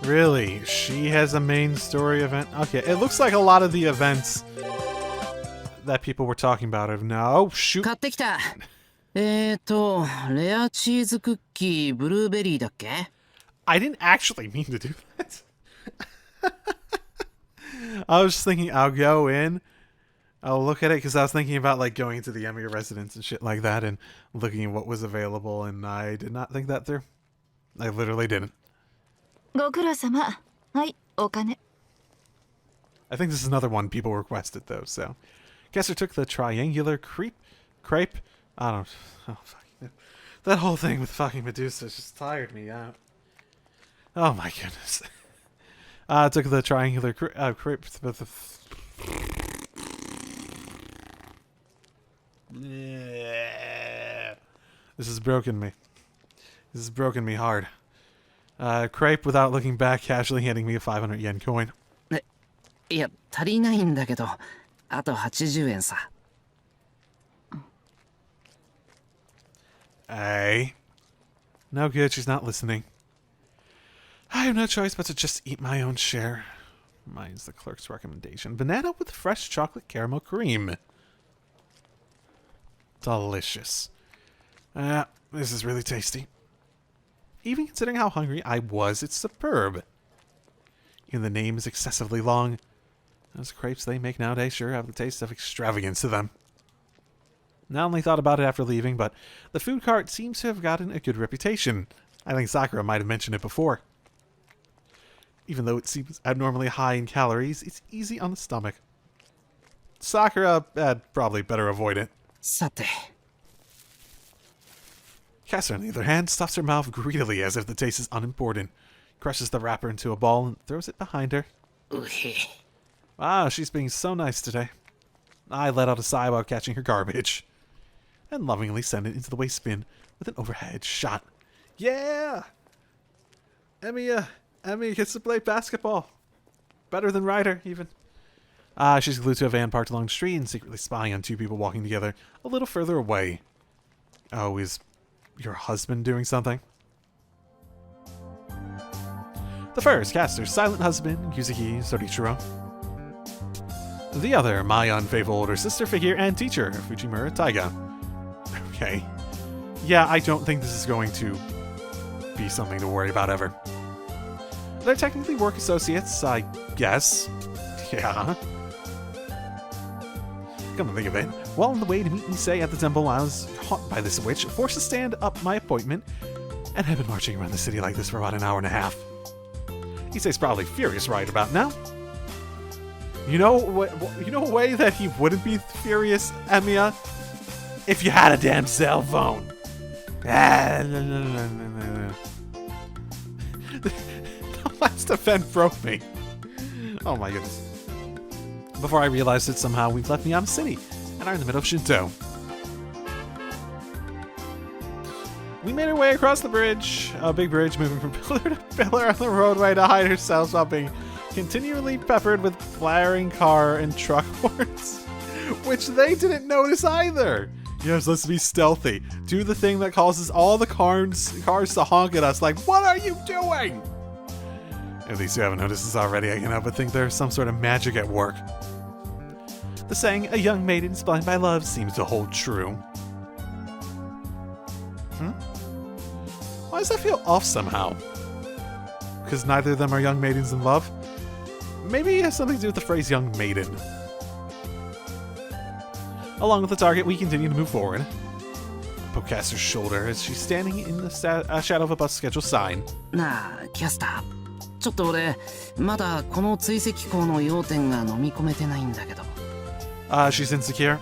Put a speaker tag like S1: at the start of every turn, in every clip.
S1: Really? She has a main story event? Okay, it looks like a lot of the events that people were talking about have now. Oh, shoot.
S2: 買ってきた。レアチーズクッキーブルーベリーだっけ?
S1: I didn't actually mean to do that. I was just thinking I'll go in, I'll look at it, because I was thinking about like going into the Emiya residence and shit like that and looking at what was available, and I did not think that through. I literally didn't.
S3: ご苦労様。はい、お金。
S1: I think this is another one people requested though, so. Kessler took the triangular crepe. I don't. Oh, fucking. That whole thing with fucking Medusa just tired me out. Oh my goodness. Took the triangular crepe. This has broken me. This has broken me hard. Crepe without looking back, casually handing me a 500 yen coin.
S2: いや、足りないんだけど、あと80円さ。
S1: Hey. No good, she's not listening. I have no choice but to just eat my own share. Mine's the clerk's recommendation. Banana with fresh chocolate caramel cream. Delicious. This is really tasty. Even considering how hungry I was, it's superb. Even the name is excessively long. Those crepes they make nowadays sure have the taste of extravagance to them. Not only thought about it after leaving, but the food cart seems to have gotten a good reputation. I think Sakura might have mentioned it before. Even though it seems abnormally high in calories, it's easy on the stomach. Sakura had probably better avoid it.
S2: さて。
S1: Kessler, on the other hand, stuffs her mouth greedily as if the taste is unimportant, crushes the wrapper into a ball, and throws it behind her. Wow, she's being so nice today. I let out a sigh while catching her garbage, and lovingly send it into the waste bin with an overhead shot. Yeah! Emiya gets to play basketball. Better than Ryder, even. She's glued to a van parked along the street and secretly spying on two people walking together a little further away. Oh, is your husband doing something? The first, Caster's silent husband, Yuzuki Sorichiro. The other, my unfaithful older sister figure and teacher, Fujimura Taiga. Okay. Yeah, I don't think this is going to be something to worry about ever. They're technically work associates, I guess. Yeah. Come to think of it, while on the way to meet Nisei at the temple, I was caught by this witch, forced to stand up my appointment, and have been marching around the city like this for about an hour and a half. Nisei's probably furious right about now. You know a way that he wouldn't be furious, Emiya? If you had a damn cell phone. The last event broke me. Oh my goodness. Before I realized that somehow we've left me out of city and are in the middle of Shinto. We made our way across the bridge, a big bridge moving from pillar to pillar on the roadway to hide ourselves while being continually peppered with blaring car and truck horns, which they didn't notice either. You're supposed to be stealthy. Do the thing that causes all the cars to honk at us like, what are you doing? At least you haven't noticed this already, I can help but think there's some sort of magic at work. The saying, a young maiden is blind by love, seems to hold true. Why does that feel off somehow? Because neither of them are young maidens in love? Maybe it has something to do with the phrase young maiden. Along with the target, we continue to move forward. Poke Caster's shoulder as she's standing in the shadow of a bus schedule sign.
S2: なあ、キャスター。ちょっと俺、まだこの追跡口の要点が飲み込めてないんだけど。
S1: She's insecure.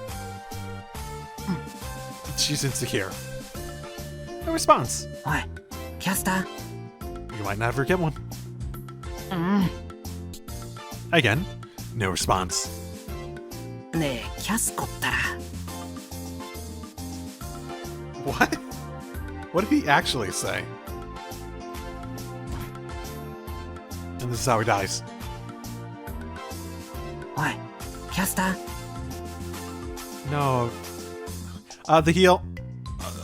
S1: She's insecure. No response.
S2: おい、キャスター。
S1: You might never get one. Again, no response.
S2: ねえ、キャスコったら。
S1: What? What did he actually say? And this is how he dies.
S2: おい、キャスター。
S1: No. The heel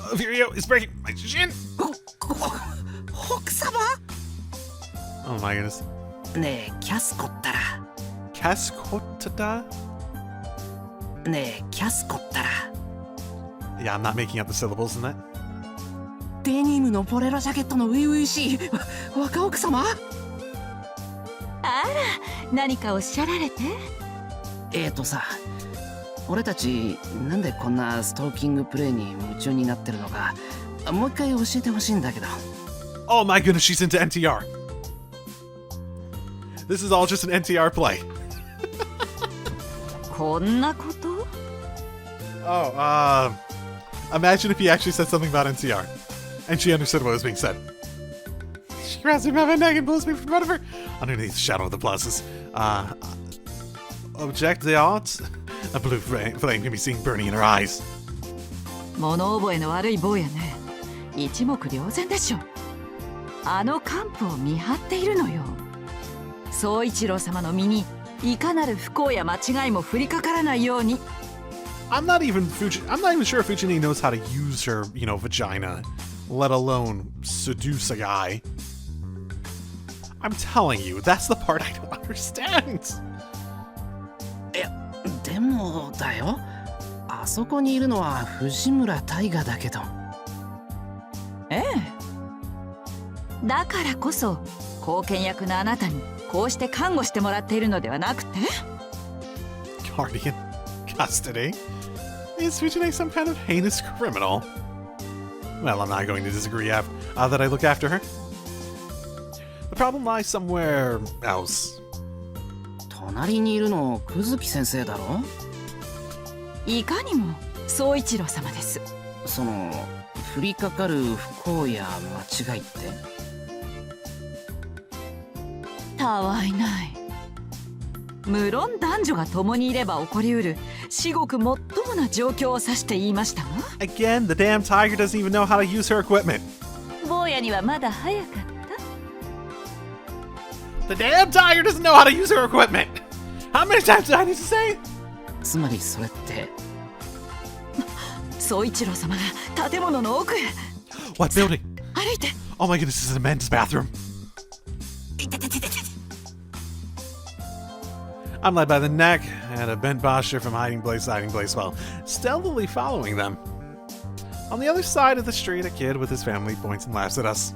S1: of your heel is breaking my shin.
S2: 奥様
S1: Oh my goodness.
S2: ねえキャスコったら
S1: Cascotada?
S2: ねえキャスコったら
S1: Yeah, I'm not making up the syllables in that.
S2: デニムのポレロジャケットの初々しい若奥様。
S3: あら、何かおっしゃられて。
S2: さ、俺たちなんでこんなストーキングプレイに夢中になってるのかもう一回教えてほしいんだけど。
S1: Oh my goodness, she's into NTR. This is all just an NTR play.
S3: こんなこと？
S1: Oh, imagine if he actually said something about NTR. And she understood what was being said. She grabs him by my neck and pulls me from front of her underneath the shadow of the plazas. Object the odds? A blue flame can be seen burning in her eyes.
S3: 物覚えの悪い坊やね。一目瞭然でしょ。あの幹部を見張っているのよ。宗一郎様の身にいかなる不幸や間違いも降りかからないように。
S1: I'm not even sure if Fujine knows how to use her, vagina, let alone seduce a guy. I'm telling you, that's the part I don't understand.
S2: いやでもだよ、あそこにいるのは藤村大河だけど。
S3: ええ。だからこそ後見役のあなたにこうして看護してもらっているのではなくて。
S1: Guardian custody? Is Fujine some kind of heinous criminal? Well, I'm not going to disagree that I look after her. The problem lies somewhere else.
S2: 隣にいるの久月先生だろ。
S3: いかにも宗一郎様です。
S2: その降りかかる不幸や間違いって。
S3: たわいない。無論男女が共にいれば起こりうる至極もっともな状況を指して言いましたが。
S1: Again, the damn tiger doesn't even know how to use her equipment.
S3: 坊やにはまだ早かった。
S1: The damn tiger doesn't know how to use her equipment. How many times do I need to say?
S2: つまりそれって
S3: 宗一郎様が建物の奥へ。
S1: What building?
S3: 歩いて。
S1: Oh my goodness, this is a men's bathroom.
S3: いててててて。
S1: I'm led by the neck and a bent posture from hiding place while stealthily following them. On the other side of the street, a kid with his family points and laughs at us.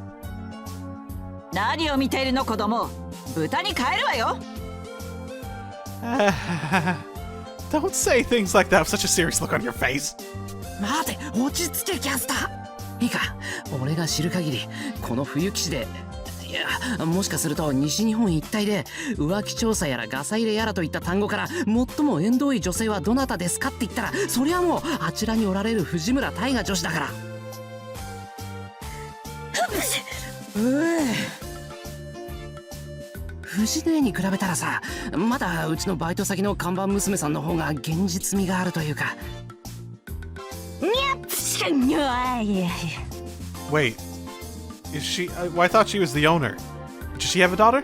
S3: 何を見ているの子供。豚に帰るわよ。
S1: Don't say things like that with such a serious look on your face.
S2: 待て、落ち着けキャスター。いいか、俺が知る限りこの冬騎士で、いやもしかすると西日本一帯で浮気調査やらガサ入れやらといった単語から最も縁遠い女性はどなたですかって言ったら、そりゃもうあちらにおられる藤村大河女子だから。藤姉に比べたらさ、まだうちのバイト先の看板娘さんの方が現実味があるというか。
S1: Wait, is she? Well, I thought she was the owner. Does she have a daughter?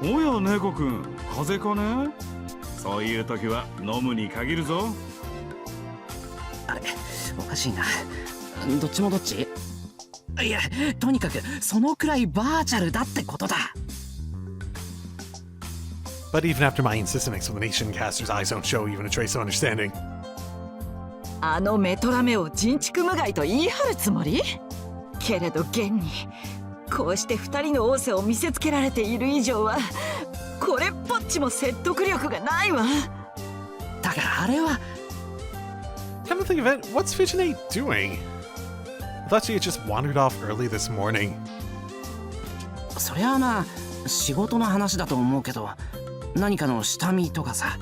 S4: おや猫くん、風邪かね。そういう時は飲むに限るぞ。
S2: あれ、おかしいな。どっちもどっち？いや、とにかくそのくらいバーチャルだってことだ。
S1: But even after my insistent explanation, Caster's eyes don't show even a trace of understanding.
S3: あのメトラメを人畜無害と言い張るつもり？けれど現にこうして二人の仰せを見せつけられている以上はこれっぽっちも説得力がないわ。
S2: だからあれは。
S1: Come to think of it, what's Fujine doing? I thought she had just wandered off early this morning.
S2: そりゃあな、仕事の話だと思うけど、何かの下見とかさ。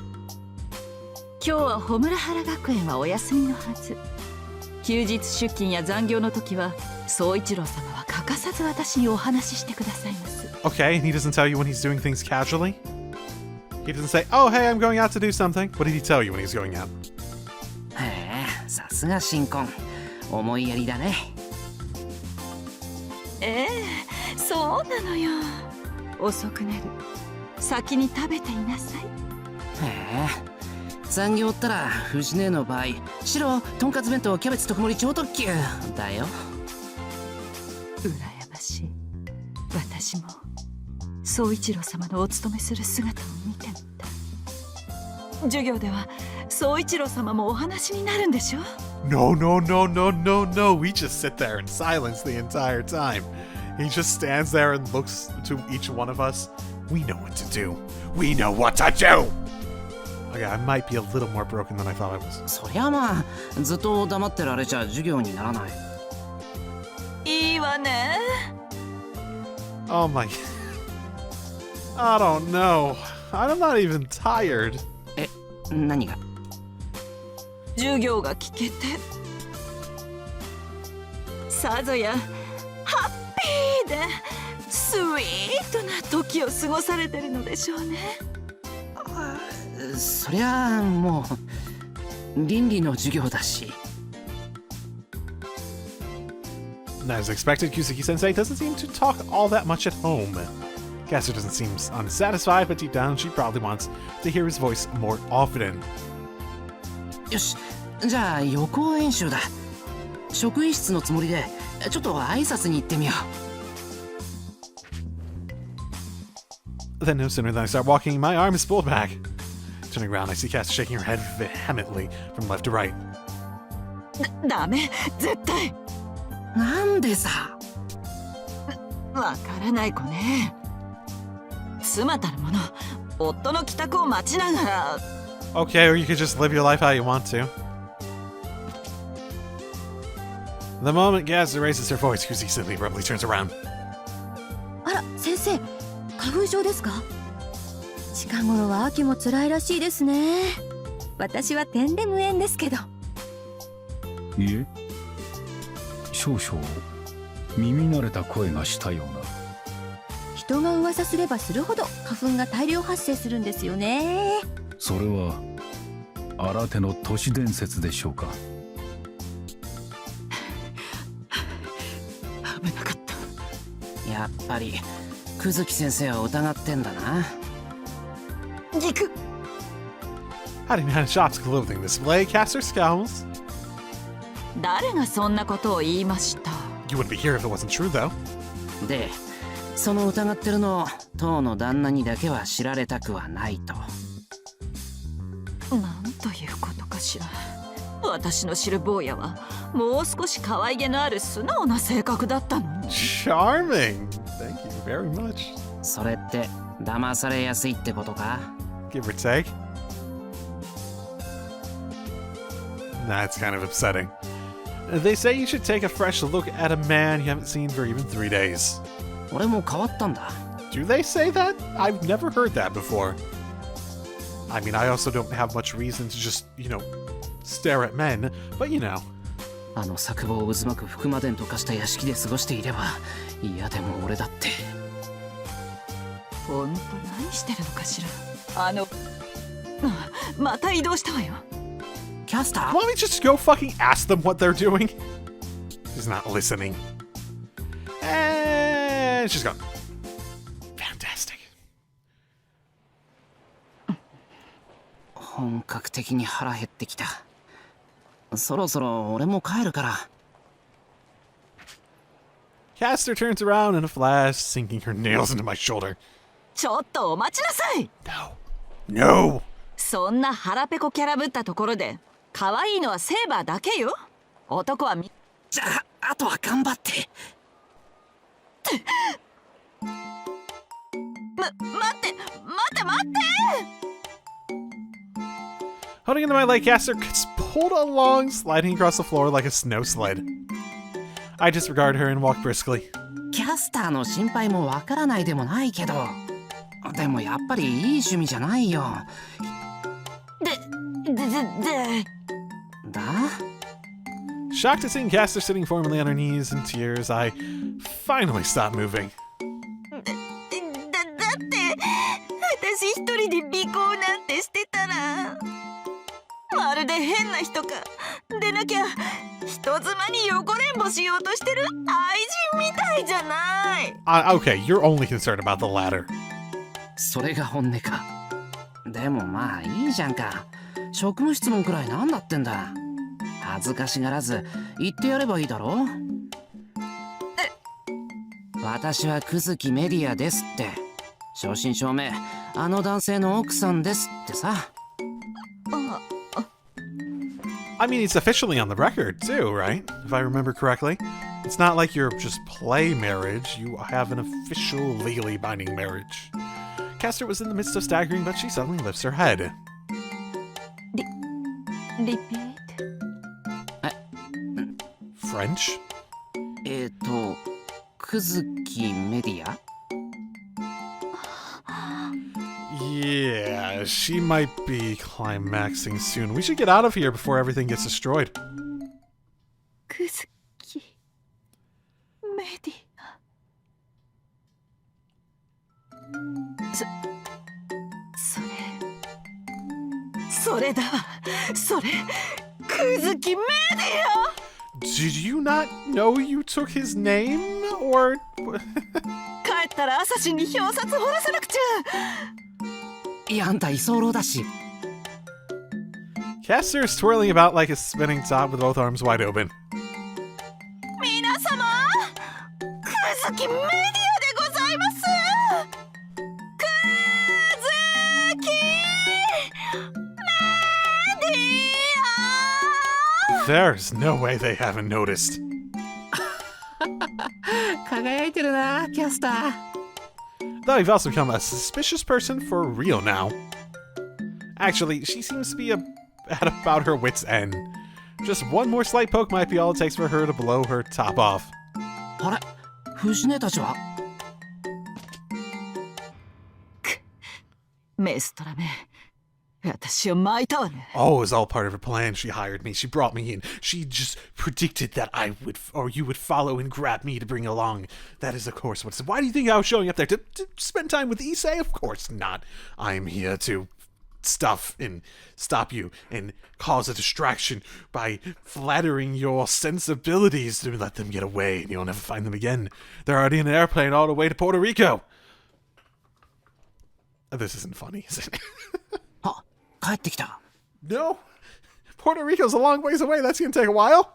S3: 今日は穂村原学園はお休みのはず。休日出勤や残業の時は宗一郎様は欠かさず私にお話ししてくださいます。
S1: Okay, and he doesn't tell you when he's doing things casually? He doesn't say, oh, hey, I'm going out to do something. What did he tell you when he's going out?
S2: へえ、さすが新婚。思いやりだね。
S3: そうなのよ。遅くなる。先に食べていなさい。
S2: へえ。残業ったら藤姉の場合、白とんかつ弁当キャベツ特盛り超特急だよ。
S3: 羨ましい。私も宗一郎様のお勤めする姿を見てみたい。授業では宗一郎様もお話になるんでしょ？
S1: No, no, no, no, no, no. We just sit there in silence the entire time. He just stands there and looks to each one of us. We know what to do. We know what to do! Okay, I might be a little more broken than I thought I was.
S2: そりゃまあずっと黙ってられちゃ授業にならない。
S3: いいわね。
S1: Oh my... I don't know. I'm not even tired.
S2: え、何が？
S3: 授業が聞けてさぞやハッピーでスイートな時を過ごされてるのでしょうね。
S2: そりゃもう倫理の授業だし。
S1: As expected, Kuseki-sensei doesn't seem to talk all that much at home. Caster doesn't seem unsatisfied, but deep down she probably wants to hear his voice more often.
S2: よし、じゃあ予行演習だ。職員室のつもりでちょっと挨拶に行ってみよ
S1: う。Then no sooner than I start walking, my arm is pulled back. Turning around, I see Caster shaking her head vehemently from left to right.
S3: ダメ、絶対。
S2: なんでさ。
S3: わからない子ね。妻たる者、夫の帰宅を待ちながら。
S1: Okay, or you could just live your life how you want to. The moment Caster raises her voice, Kuseki abruptly turns around.
S5: あら、先生、花粉症ですか？近頃は秋も辛いらしいですね。私は点で無縁ですけど。
S6: いえ、少々耳慣れた声がしたような。
S5: 人が噂すればするほど花粉が大量発生するんですよね。
S6: それは新手の都市伝説でしょうか。
S3: 危なかった。
S2: やっぱり久月先生は疑ってんだな。
S3: ギク。
S1: Hiding behind shop's clothing display, Caster scowls.
S3: 誰がそんなことを言いました？
S1: You wouldn't be here if it wasn't true, though.
S2: で、その疑ってるのを当の旦那にだけは知られたくはないと。
S3: なんということかしら。私の知る坊やはもう少し可愛げのある素直な性格だったのに。
S1: Charming. Thank you very much.
S2: それって騙されやすいってことか？
S1: Give or take. That's kind of upsetting. They say you should take a fresh look at a man you haven't seen for even 3 days.
S2: 俺も変わったんだ。
S1: Do they say that? I've never heard that before. I mean, I also don't have much reason to just, stare at men, but you know.
S2: あの作望を渦巻く福間伝と化した屋敷で過ごしていれば、嫌でも俺だって。
S3: ほんと何してるのかしら。また移動したわよ。
S2: キャスター？
S1: Why don't we just go fucking ask them what they're doing? She's not listening. And she's gone. Fantastic.
S2: 本格的に腹減ってきた。そろそろ俺も帰るから。
S1: Caster turns around in a flash, sinking her nails into my shoulder.
S3: ちょっとお待ちなさい。
S1: No. No.
S3: そんな腹ペコキャラぶったところで可愛いのはセーバーだけよ。男は
S2: じゃあ、あとは頑張って。
S3: 待って。
S1: Holding into my leg, Caster gets pulled along, sliding across the floor like a snow sled. I disregard her and walk briskly.
S2: キャスターの心配もわからないでもないけど、でもやっぱりいい趣味じゃないよ。だ？
S1: Shocked at seeing Caster sitting formally on her knees in tears, I finally stop moving.
S3: だって私一人で尾行なんてしてたらまるで変な人か。でなきゃ人妻に汚れんぼしようとしてる愛人みたいじゃない。
S1: Okay, you're only concerned about the latter.
S2: それが本音か。でもまあいいじゃんか。職務質問くらいなんだってんだ。恥ずかしがらず言ってやればいいだろ。私は久月メディアですって。正真正銘、あの男性の奥さんですってさ。
S1: I mean, it's officially on the record, too, right? If I remember correctly. It's not like you're just play marriage, you have an official, legally binding marriage. Castor was in the midst of staggering, but she suddenly lifts her head.
S3: Repeat?
S1: French?
S2: 久月メディア
S1: Yeah, she might be climaxing soon. We should get out of here before everything gets destroyed.
S3: くずきメディアそれだそれくずきメディア
S1: Did you not know you took his name? Or...
S3: 帰ったら朝日に表札掘らせなくちゃ
S2: いや、あんた居候だし。
S1: Castor is twirling about like a spinning top with both arms wide open.
S3: 皆様くずきメディアでございますくずきメディア
S1: There's no way they haven't noticed.
S2: 輝いてるな、キャスター。
S1: Though you've also become a suspicious person for real now. Actually, she seems to be at about her wit's end. Just one more slight poke might be all it takes for her to blow her top off.
S2: あれ、藤根たちは
S3: メストラめ私を巻いたわね
S1: Oh, it was all part of her plan. She hired me. She brought me in. She just predicted that I would, or you would follow and grab me to bring along. That is, of course, what's... Why do you think I was showing up there? To spend time with Issei? Of course not. I'm here to stop you and cause a distraction by flattering your sensibilities to let them get away, and you'll never find them again. They're already in an airplane all the way to Puerto Rico. This isn't funny, is it?
S2: あ、帰ってきた。
S1: No. Puerto Rico's a long ways away. That's going to take a while.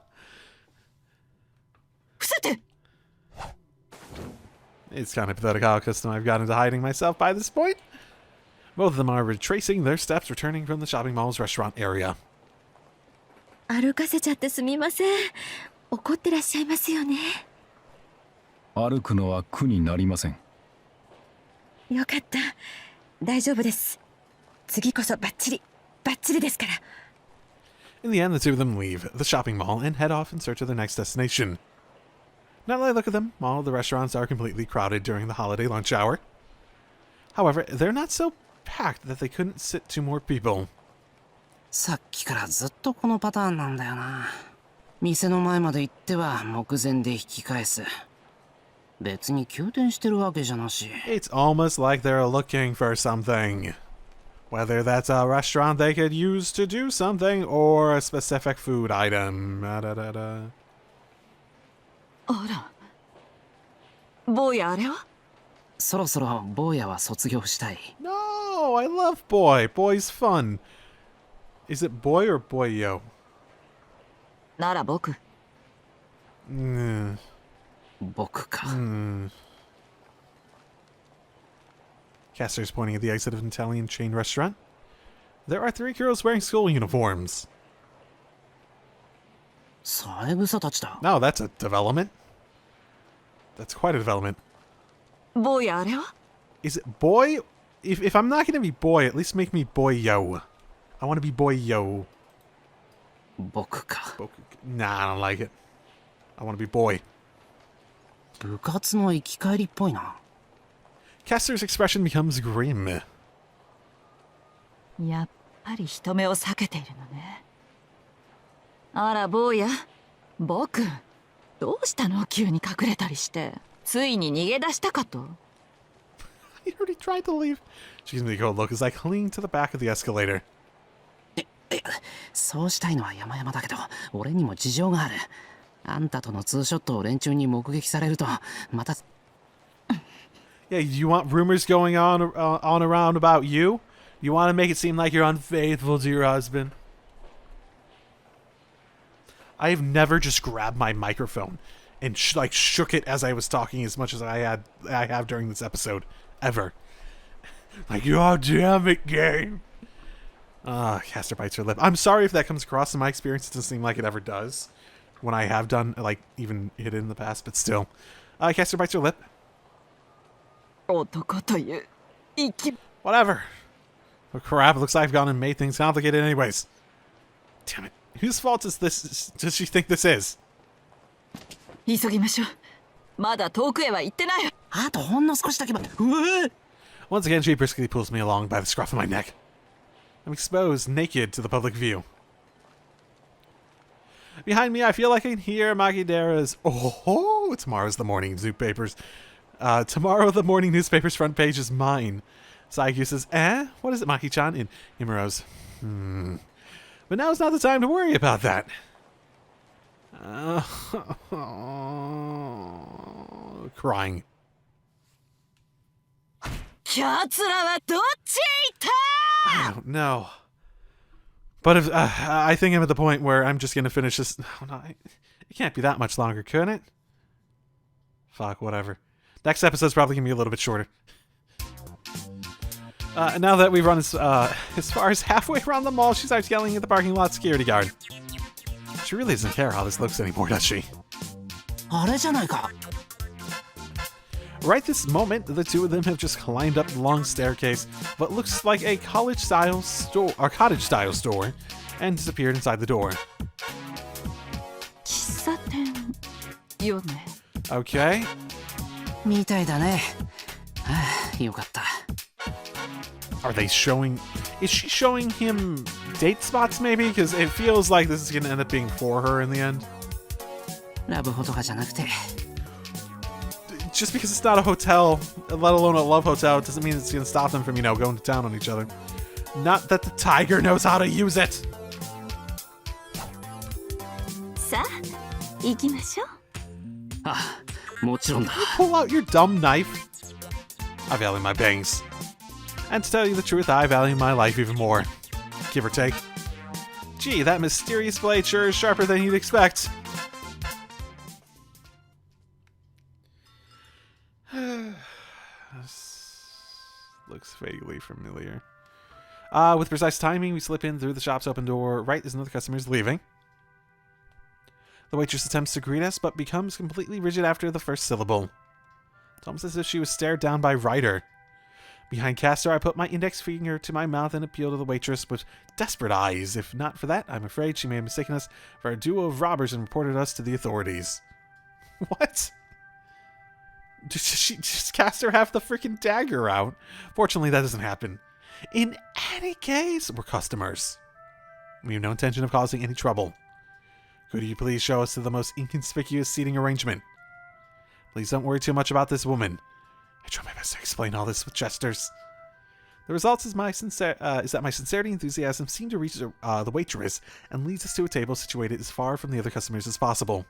S3: 伏せて
S1: It's kind of pathetic how accustomed I've gotten to hiding myself by this point. Both of them are retracing their steps, returning from the shopping mall's restaurant area.
S5: 歩かせちゃってすみません。怒ってらっしゃいますよね。
S6: 歩くのは苦になりません。
S5: よかった。大丈夫です。次こそバッチリですから。
S1: In the end, the two of them leave the shopping mall and head off in search of their next destination. Now that I look at them, all of the restaurants are completely crowded during the holiday lunch hour. However, they're not so packed that they couldn't sit two more people.
S2: さっきからずっとこのパターンなんだよな。店の前まで行っては目前で引き返す。別に急転してるわけじゃなし。
S1: It's almost like they're looking for something. Whether that's a restaurant they could use to do something or a specific food item.
S3: あら坊やあれは
S2: そろそろ坊やは卒業したい。
S1: No, I love boy. Boy's fun. Is it boy or boyo?
S3: なら僕
S2: 僕か。
S1: Castor's pointing at the exit of an Italian chain restaurant. There are 3 girls wearing school uniforms.
S2: 三枝たちだ。
S1: No, that's a development. That's quite a development.
S3: 坊やあれは
S1: Is it boy? If I'm not going to be boy, at least make me boyo. I want to be boyo.
S2: 僕か。
S1: Nah, I don't like it. I want to be boy.
S2: 部活の行き帰りっぽいな。
S1: Castor's expression becomes grim.
S3: やっぱり人目を避けているのねあら坊や僕どうしたの急に隠れたりしてついに逃げ出したかと
S1: He already tried to leave. She gives me a cold look as I cling to the back of the escalator.
S2: そうしたいのは山々だけど、俺にも事情がある。あんたとのツーショットを連中に目撃されると、また。
S1: Yeah, you want rumors going on around about you? You want to make it seem like you're unfaithful to your husband? I have never just grabbed my microphone and like shook it as I was talking as much as I have during this episode ever. Like, oh damn it, game. Caster bites her lip. I'm sorry if that comes across. In my experience, it doesn't seem like it ever does when I have done, like, even hit it in the past, but still. Caster bites her lip. Whatever. Oh crap, it looks like I've gone and made things complicated anyways. Damn it. Whose fault is this? Does she think this is?
S3: 急ぎましょう。まだ遠くへは行ってないよ。
S2: あとほんの少しだけうわ
S1: Once again, she briskly pulls me along by the scruff of my neck. I'm exposed, naked, to the public view. Behind me, I feel like I can hear Makidera's, oh, tomorrow's the morning newspapers. Tomorrow the morning newspaper's front page is mine. Saikyu says, what is it, Maki-chan? And Himuro's, But now's not the time to worry about that. Crying.
S3: 奴らはどっちへ行った
S1: I don't know. But if I think I'm at the point where I'm just going to finish this. Oh, no, it can't be that much longer, can it? Fuck, whatever. Next episode's probably going to be a little bit shorter. Now that we've run as far as halfway around the mall, she starts yelling at the parking lot security guard. She really doesn't care how this looks anymore, does she?
S2: あれじゃないか
S1: Right this moment, the two of them have just climbed up the long staircase, what looks like a college-style store, or cottage-style store, and disappeared inside the door.
S3: 喫茶店よね。
S1: Okay.
S2: みたいだねはあよかった
S1: Are they showing... Is she showing him date spots, maybe? Because it feels like this is going to end up being for her in the end.
S2: ラブホとかじゃなくて
S1: Just because it's not a hotel, let alone a love hotel, doesn't mean it's going to stop them from, going to town on each other. Not that the tiger knows how to use it!
S3: さあ、行きましょう。
S2: あもちろんだ
S1: Pull out your dumb knife. I value my bangs. And to tell you the truth, I value my life even more. Give or take. Gee, that mysterious blade sure is sharper than you'd expect. This looks vaguely familiar. With precise timing, we slip in through the shop's open door right as another customer is leaving. The waitress attempts to greet us, but becomes completely rigid after the first syllable. It's almost as if she was stared down by Ryder. Behind Castor, I put my index finger to my mouth and appeal to the waitress with desperate eyes. If not for that, I'm afraid she may have mistaken us for a duo of robbers and reported us to the authorities. What? Does Castor have the freaking dagger out? Fortunately, that doesn't happen. In any case, we're customers. We have no intention of causing any trouble. Could you please show us to the most inconspicuous seating arrangement? Please don't worry too much about this woman. I try my best to explain all this with gestures. The result is that my sincerity and enthusiasm seem to reach the waitress and leads us to a table situated as far from the other customers as possible.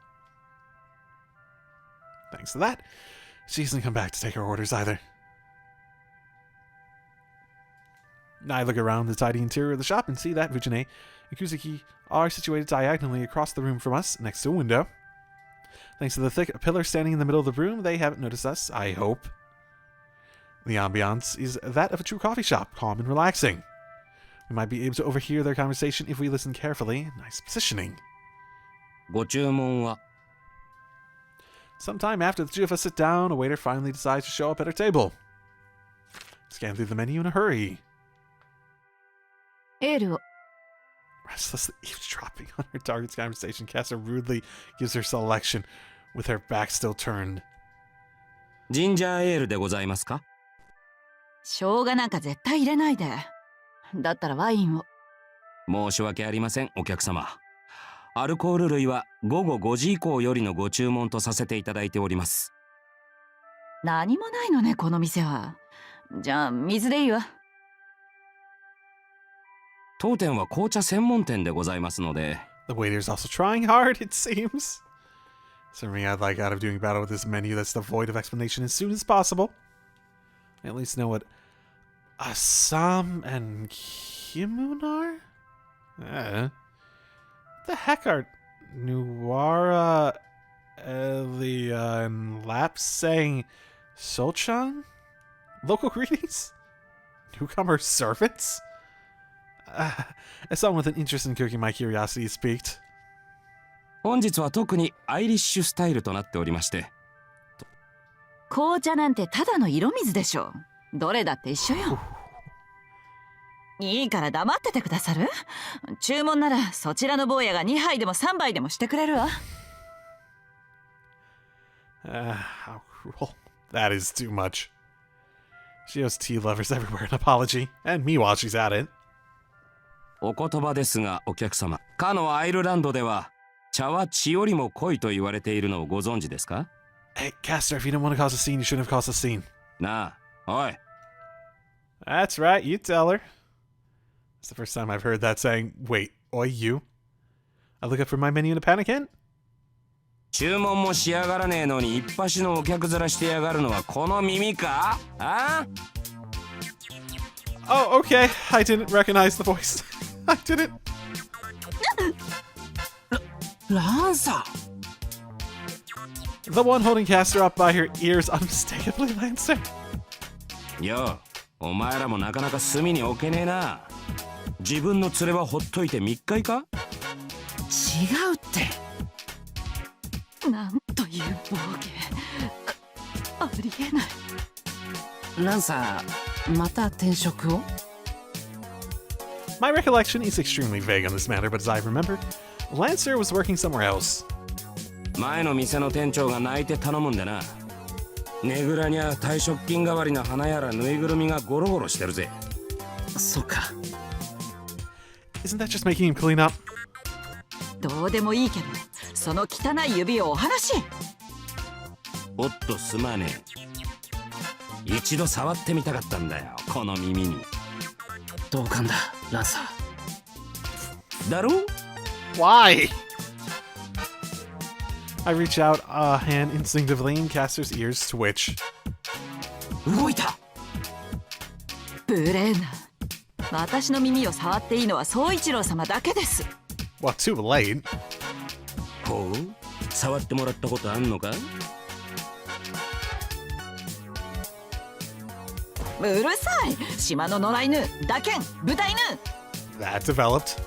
S1: Thanks to that, she hasn't come back to take our orders either. I look around the tidy interior of the shop and see that Fujine and Kuzuki are situated diagonally across the room from us, next to a window. Thanks to the thick pillar standing in the middle of the room, they haven't noticed us, I hope. The ambiance is that of a true coffee shop, calm and relaxing. We might be able to overhear their conversation if we listen carefully. Nice positioning.
S2: ご注文は
S1: Sometime after the two of us sit down, a waiter finally decides to show up at our table. Scan through the menu in a hurry.
S3: エールを。
S1: Restlessly eavesdropping on her target's conversation, Kassa rudely gives her selection, with her back still turned.
S2: ジンジャーエールでございますか
S3: 生姜なんか絶対入れないで。だったらワインを。
S2: 申し訳ありません、お客様。アルコール類は午後5時以降よりのご注文とさせていただいております。
S3: 何もないのね、この店は。じゃあ、水でいいわ。
S2: 当店は紅茶専門店でございますので。
S1: The waiter's also trying hard, it seems. Certainly I'd like out of doing battle with this menu that's devoid of explanation as soon as possible. I at least know what Assam and Kimun are? What the heck are Nuwara in Lap saying Solchang? Local greetings? Newcomer servants? As someone with an interest in cooking, my curiosity is piqued.
S7: 本日は特にアイリッシュスタイルとなっておりまして。
S3: 紅茶なんてただの色水でしょ。どれだって一緒よ。いいから黙っててくださる？注文ならそちらの坊やが2杯でも3杯でもしてくれるわ。
S1: How cruel. That is too much. She owes tea lovers everywhere an apology, and me while she's at it.
S7: お言葉ですが、お客様。かのアイルランドでは、茶は血よりも濃いと言われているのをご存知ですか？
S1: Hey, Castor, if you didn't want to cause a scene, you shouldn't have caused a scene.
S7: なあ、おい。
S1: That's right, you tell her. It's the first time I've heard that saying, wait, oi, you? I look up for my menu in a panic hint?
S7: 注文もしやがらねえのに一発のお客面してやがるのはこの耳か？あ？
S1: Oh, okay. I didn't recognize the voice. I didn't.
S2: ランサ
S1: The one holding Castor up by her ears, unmistakably Lancer.
S7: よ、お前らもなかなか隅に置けねえな。自分の連れはほっといて密会か？
S2: 違うって。
S3: なんという暴言。ありえない。
S2: ランサー、また転職を？
S1: My recollection is extremely vague on this matter, but as I remember, Lancer was working somewhere else.
S7: 前の店の店長が泣いて頼むんでな。ねぐらにゃ退職金代わりの花やらぬいぐるみがゴロゴロしてるぜ。
S2: そうか。
S1: Isn't that just making him clean up?
S3: どうでもいいけど、その汚い指をお離し。
S7: おっとすまねえ。一度触ってみたかったんだよ、この耳に。
S2: 同感だ、ランサ
S7: ー。だろ？
S1: Why? I reach out a hand instinctively and Castor's ears twitch.
S2: 動いた。
S3: 無礼な。私の耳を触っていいのは宗一郎様だけです。
S1: Well, too late.
S7: ほう、触ってもらったことあんのか？
S3: うるさい。島の野良犬、打剣、豚犬。
S1: That developed.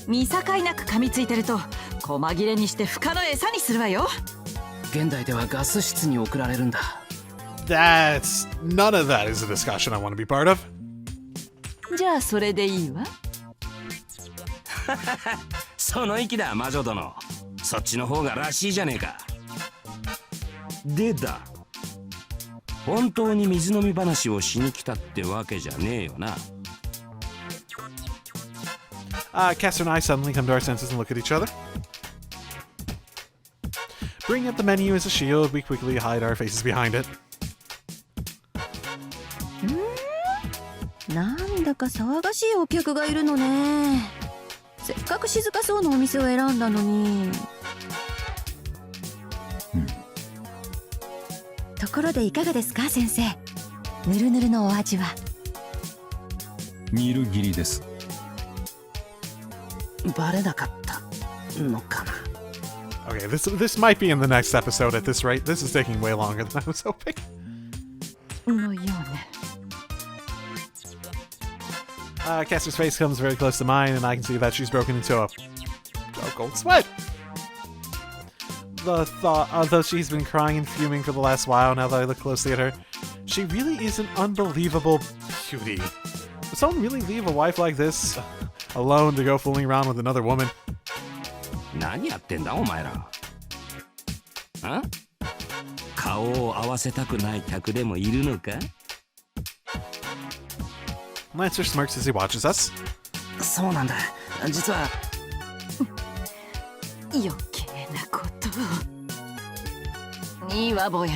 S3: 見境なく噛みついてると細切れにして深の餌にするわよ。
S2: 現代ではガス室に送られるんだ。
S1: That's... None of that is a discussion I want to be part of.
S3: じゃあそれでいいわ。
S7: その意気だ魔女殿。そっちの方がらしいじゃねえか。でだ、本当に水飲み話をしに来たってわけじゃねえよな。
S1: Castor and I suddenly come to our senses and look at each other. Bringing up the menu as a shield, we quickly hide our faces behind it.
S5: なんだか騒がしいお客がいるのね。せっかく静かそうなお店を選んだのに。ところでいかがですか、先生。ぬるぬるのお味は。
S6: ミル切りです。
S2: バレなかったのかな。
S1: Okay, this might be in the next episode at this rate. This is taking way longer than I was hoping.
S3: のようね。
S1: Castor's face comes very close to mine, and I can see that she's broken into a cold sweat. The thought, though she's been crying and fuming for the last while now that I look closely at her, she really is an unbelievable beauty. Would someone really leave a wife like this alone to go fooling around with another woman?
S7: 何やってんだお前ら。あ？顔を合わせたくない客でもいるのか？
S1: Lancer smirks as he watches us.
S2: そうなんだ。実は
S3: 余計なことを。いいわ坊や。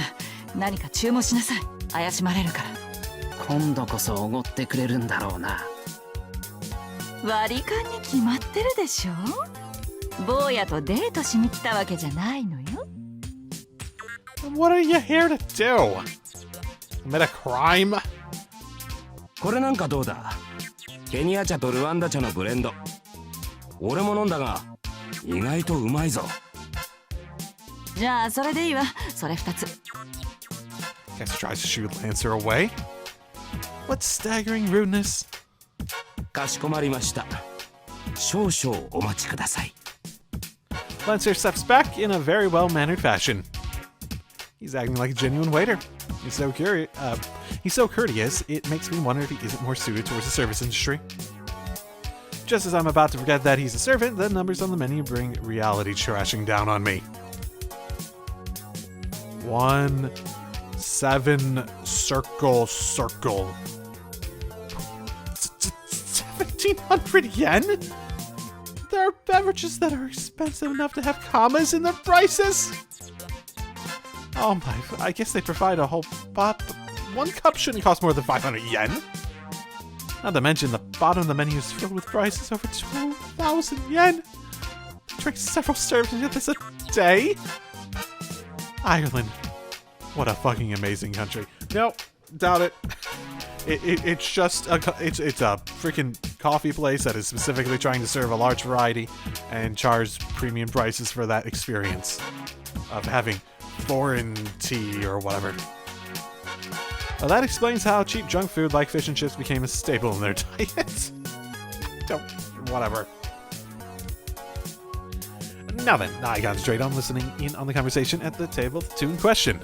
S3: 何か注文しなさい。怪しまれるから。
S2: 今度こそおごってくれるんだろうな。
S3: 割り勘に決まってるでしょ。坊やとデートしに来たわけじゃないのよ。
S1: What are you here to do? Commit a crime?
S7: これなんかどうだ？ケニア茶とルワンダ茶のブレンド。俺も飲んだが意外とうまいぞ。
S3: じゃあそれでいいわ。それ2つ。
S1: Caster tries to shoo Lancer away. What staggering rudeness.
S7: かしこまりました。少々お待ちください。
S1: Lancer steps back in a very well-mannered fashion. He's acting like a genuine waiter. He's so curious. He's so courteous, it makes me wonder if he isn't more suited towards the service industry. Just as I'm about to forget that he's a servant, the numbers on the menu bring reality crashing down on me. 1, 7, circle, circle. 1,700 yen? There are beverages that are expensive enough to have commas in their prices. Oh my, I guess they provide a whole pot. One cup shouldn't cost more than 500 yen. Not to mention the bottom of the menu is filled with prices over 2,000 yen. Drink several servings of this a day. Ireland. What a fucking amazing country. No, doubt it. It's just it's a freaking coffee place that is specifically trying to serve a large variety and charge premium prices for that experience of having foreign tea or whatever. Well, that explains how cheap junk food like fish and chips became a staple in their diet. Don't, whatever. Now then, I concentrate on listening in on the conversation at the table of two in question.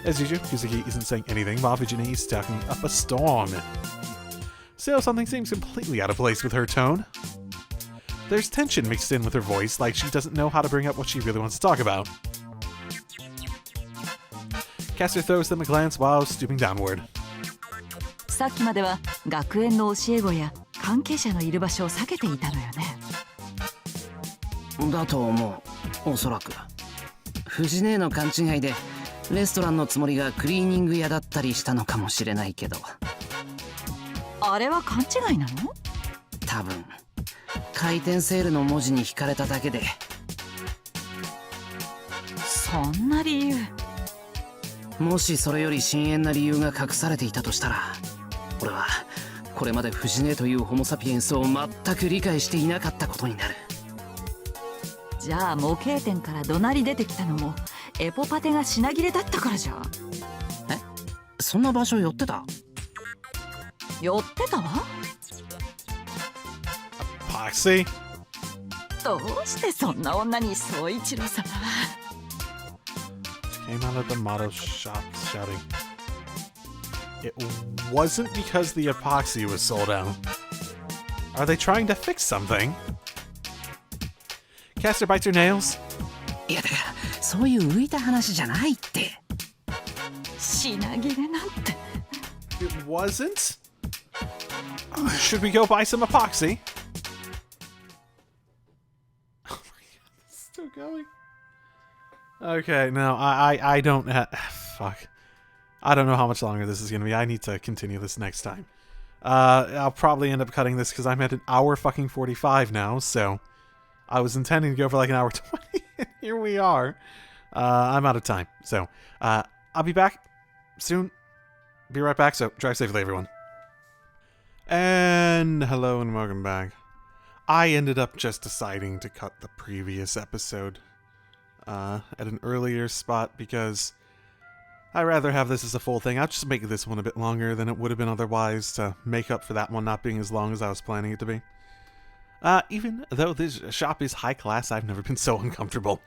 S1: As usual, Kuzuki isn't saying anything while Fujine is talking up a storm. Still, something seems completely out of place with her tone. There's tension mixed in with her voice, like she doesn't know how to bring up what she really wants to talk about. Caster throws them a glance while stooping downward.
S3: さっきまでは学園の教え子や関係者のいる場所を避けていたのよね。
S2: だと思う。おそらく藤姉の勘違いでレストランのつもりがクリーニング屋だったりしたのかもしれないけど。
S3: あれは勘違いなの？
S2: 多分回転セールの文字に惹かれただけで。
S3: そんな理由。
S2: もしそれより深遠な理由が隠されていたとしたら、俺はこれまで藤姉というホモサピエンスを全く理解していなかったことになる。
S3: じゃあ模型店から怒鳴り出てきたのもエポパテが品切れだったからじゃ。
S2: え、そんな場所寄ってた？
S3: 寄ってたわ。
S1: Poxy?
S3: どうしてそんな女に総一郎様は。
S1: Came out of the model shop shouting. It wasn't because the epoxy was sold out. Are they trying to fix something? Caster bites her nails.
S2: いやだからそういう浮いた話じゃないって。
S3: 品切れなんて。
S1: It wasn't? Should we go buy some epoxy? Oh my god, this is still going. Okay, no, I don't... fuck. I don't know how much longer this is going to be. I need to continue this next time. I'll probably end up cutting this because I'm at an hour fucking 45 now, so... I was intending to go for like an hour 20, and here we are. I'm out of time, so... I'll be back soon. Be right back, so drive safely, everyone. And hello and welcome back. I ended up just deciding to cut the previous episode at an earlier spot because I'd rather have this as a full thing. I'll just make this one a bit longer than it would have been otherwise to make up for that one not being as long as I was planning it to be. Even though this shop is high class, I've never been so uncomfortable.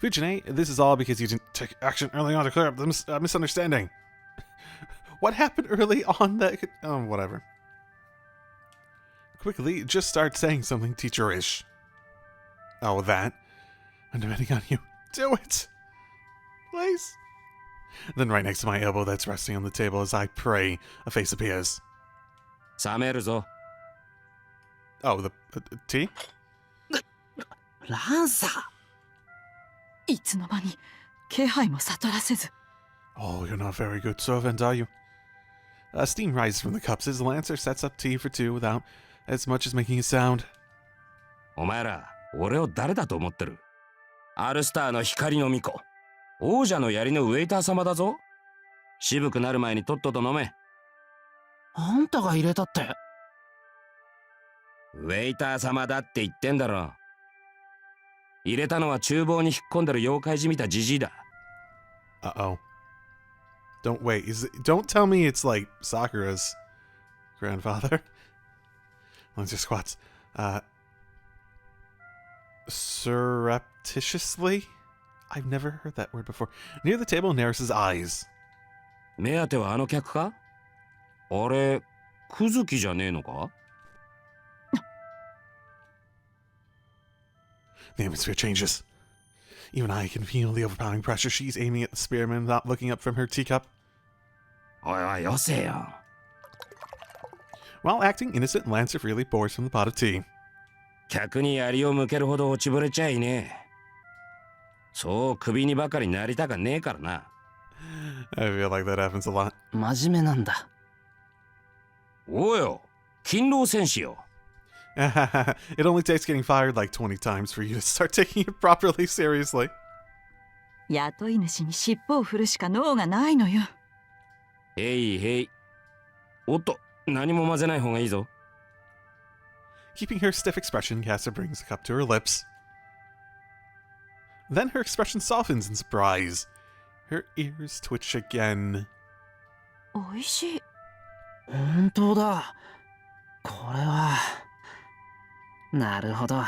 S1: Fujine, this is all because you didn't take action early on to clear up the misunderstanding. What happened early on that... Oh, whatever. Quickly, just start saying something teacherish. Oh, that. I'm depending on you. Do it! Please. Then right next to my elbow that's resting on the table as I pray, a face appears.
S7: 冷めるぞ。
S1: Oh, the tea?
S2: ランサー。
S3: いつの間に気配も悟らせず。
S1: Oh, you're not a very good servant, are you? Steam rises from the cups as Lancer sets up tea for two without as much as making a sound.
S7: お前ら、俺を誰だと思ってる？アルスターの光の巫女。王者の槍のウェイター様だぞ。渋くなる前にとっとと飲め。
S2: あんたが入れたって。
S7: ウェイター様だって言ってんだろ。 ウェイター様だって言ってんだろ。入れたのは厨房に引っ込んでる妖怪じみたじじいだ。
S1: Uh-oh. Don't tell me it's like Sakura's grandfather. Let's just squats. Surreptitiously? I've never heard that word before. Near the table, Neris's eyes.
S7: 目当てはあの客か？あれ、クズキじゃねえのか？
S1: The atmosphere changes. Even I can feel the overpowering pressure. She's aiming at the spearman, not looking up from her teacup.
S7: おいおい、よせよ。
S1: While acting innocent, Lancer freely pours from the pot of tea.
S7: 客に槍を向けるほど落ちぶれちゃいねえ。そう首にばかりなりたかねえからな。
S1: I feel like that happens a lot.
S2: 真面目なんだ。
S7: おうよ、勤労戦士よ。
S1: It only takes getting fired like 20 times for you to start taking it properly seriously.
S3: 雇い主に尻尾を振るしか脳がないのよ。
S7: へいへい。おっと、何も混ぜない方がいいぞ。
S1: Keeping her stiff expression, Caster brings the cup to her lips. Then her expression softens in surprise. Her ears twitch again.
S3: おいしい。
S2: 本当だ。これは。なるほど。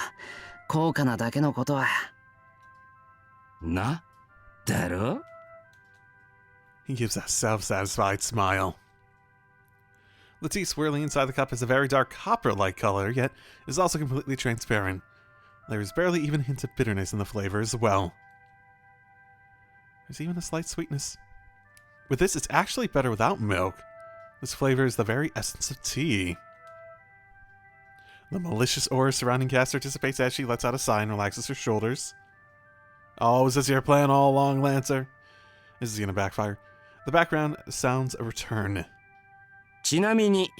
S2: 高価なだけのことは。
S7: な、だろ？
S1: He gives a self-satisfied smile. The tea swirling inside the cup has a very dark copper-like color, yet is also completely transparent. There is barely even a hint of bitterness in the flavor as well. There's even a slight sweetness. With this, it's actually better without milk. This flavor is the very essence of tea. The malicious aura surrounding Caster dissipates as she lets out a sigh and relaxes her shoulders. Oh, is this your plan all along, Lancer? This is gonna backfire. The background sounds a return.
S7: ちなみに、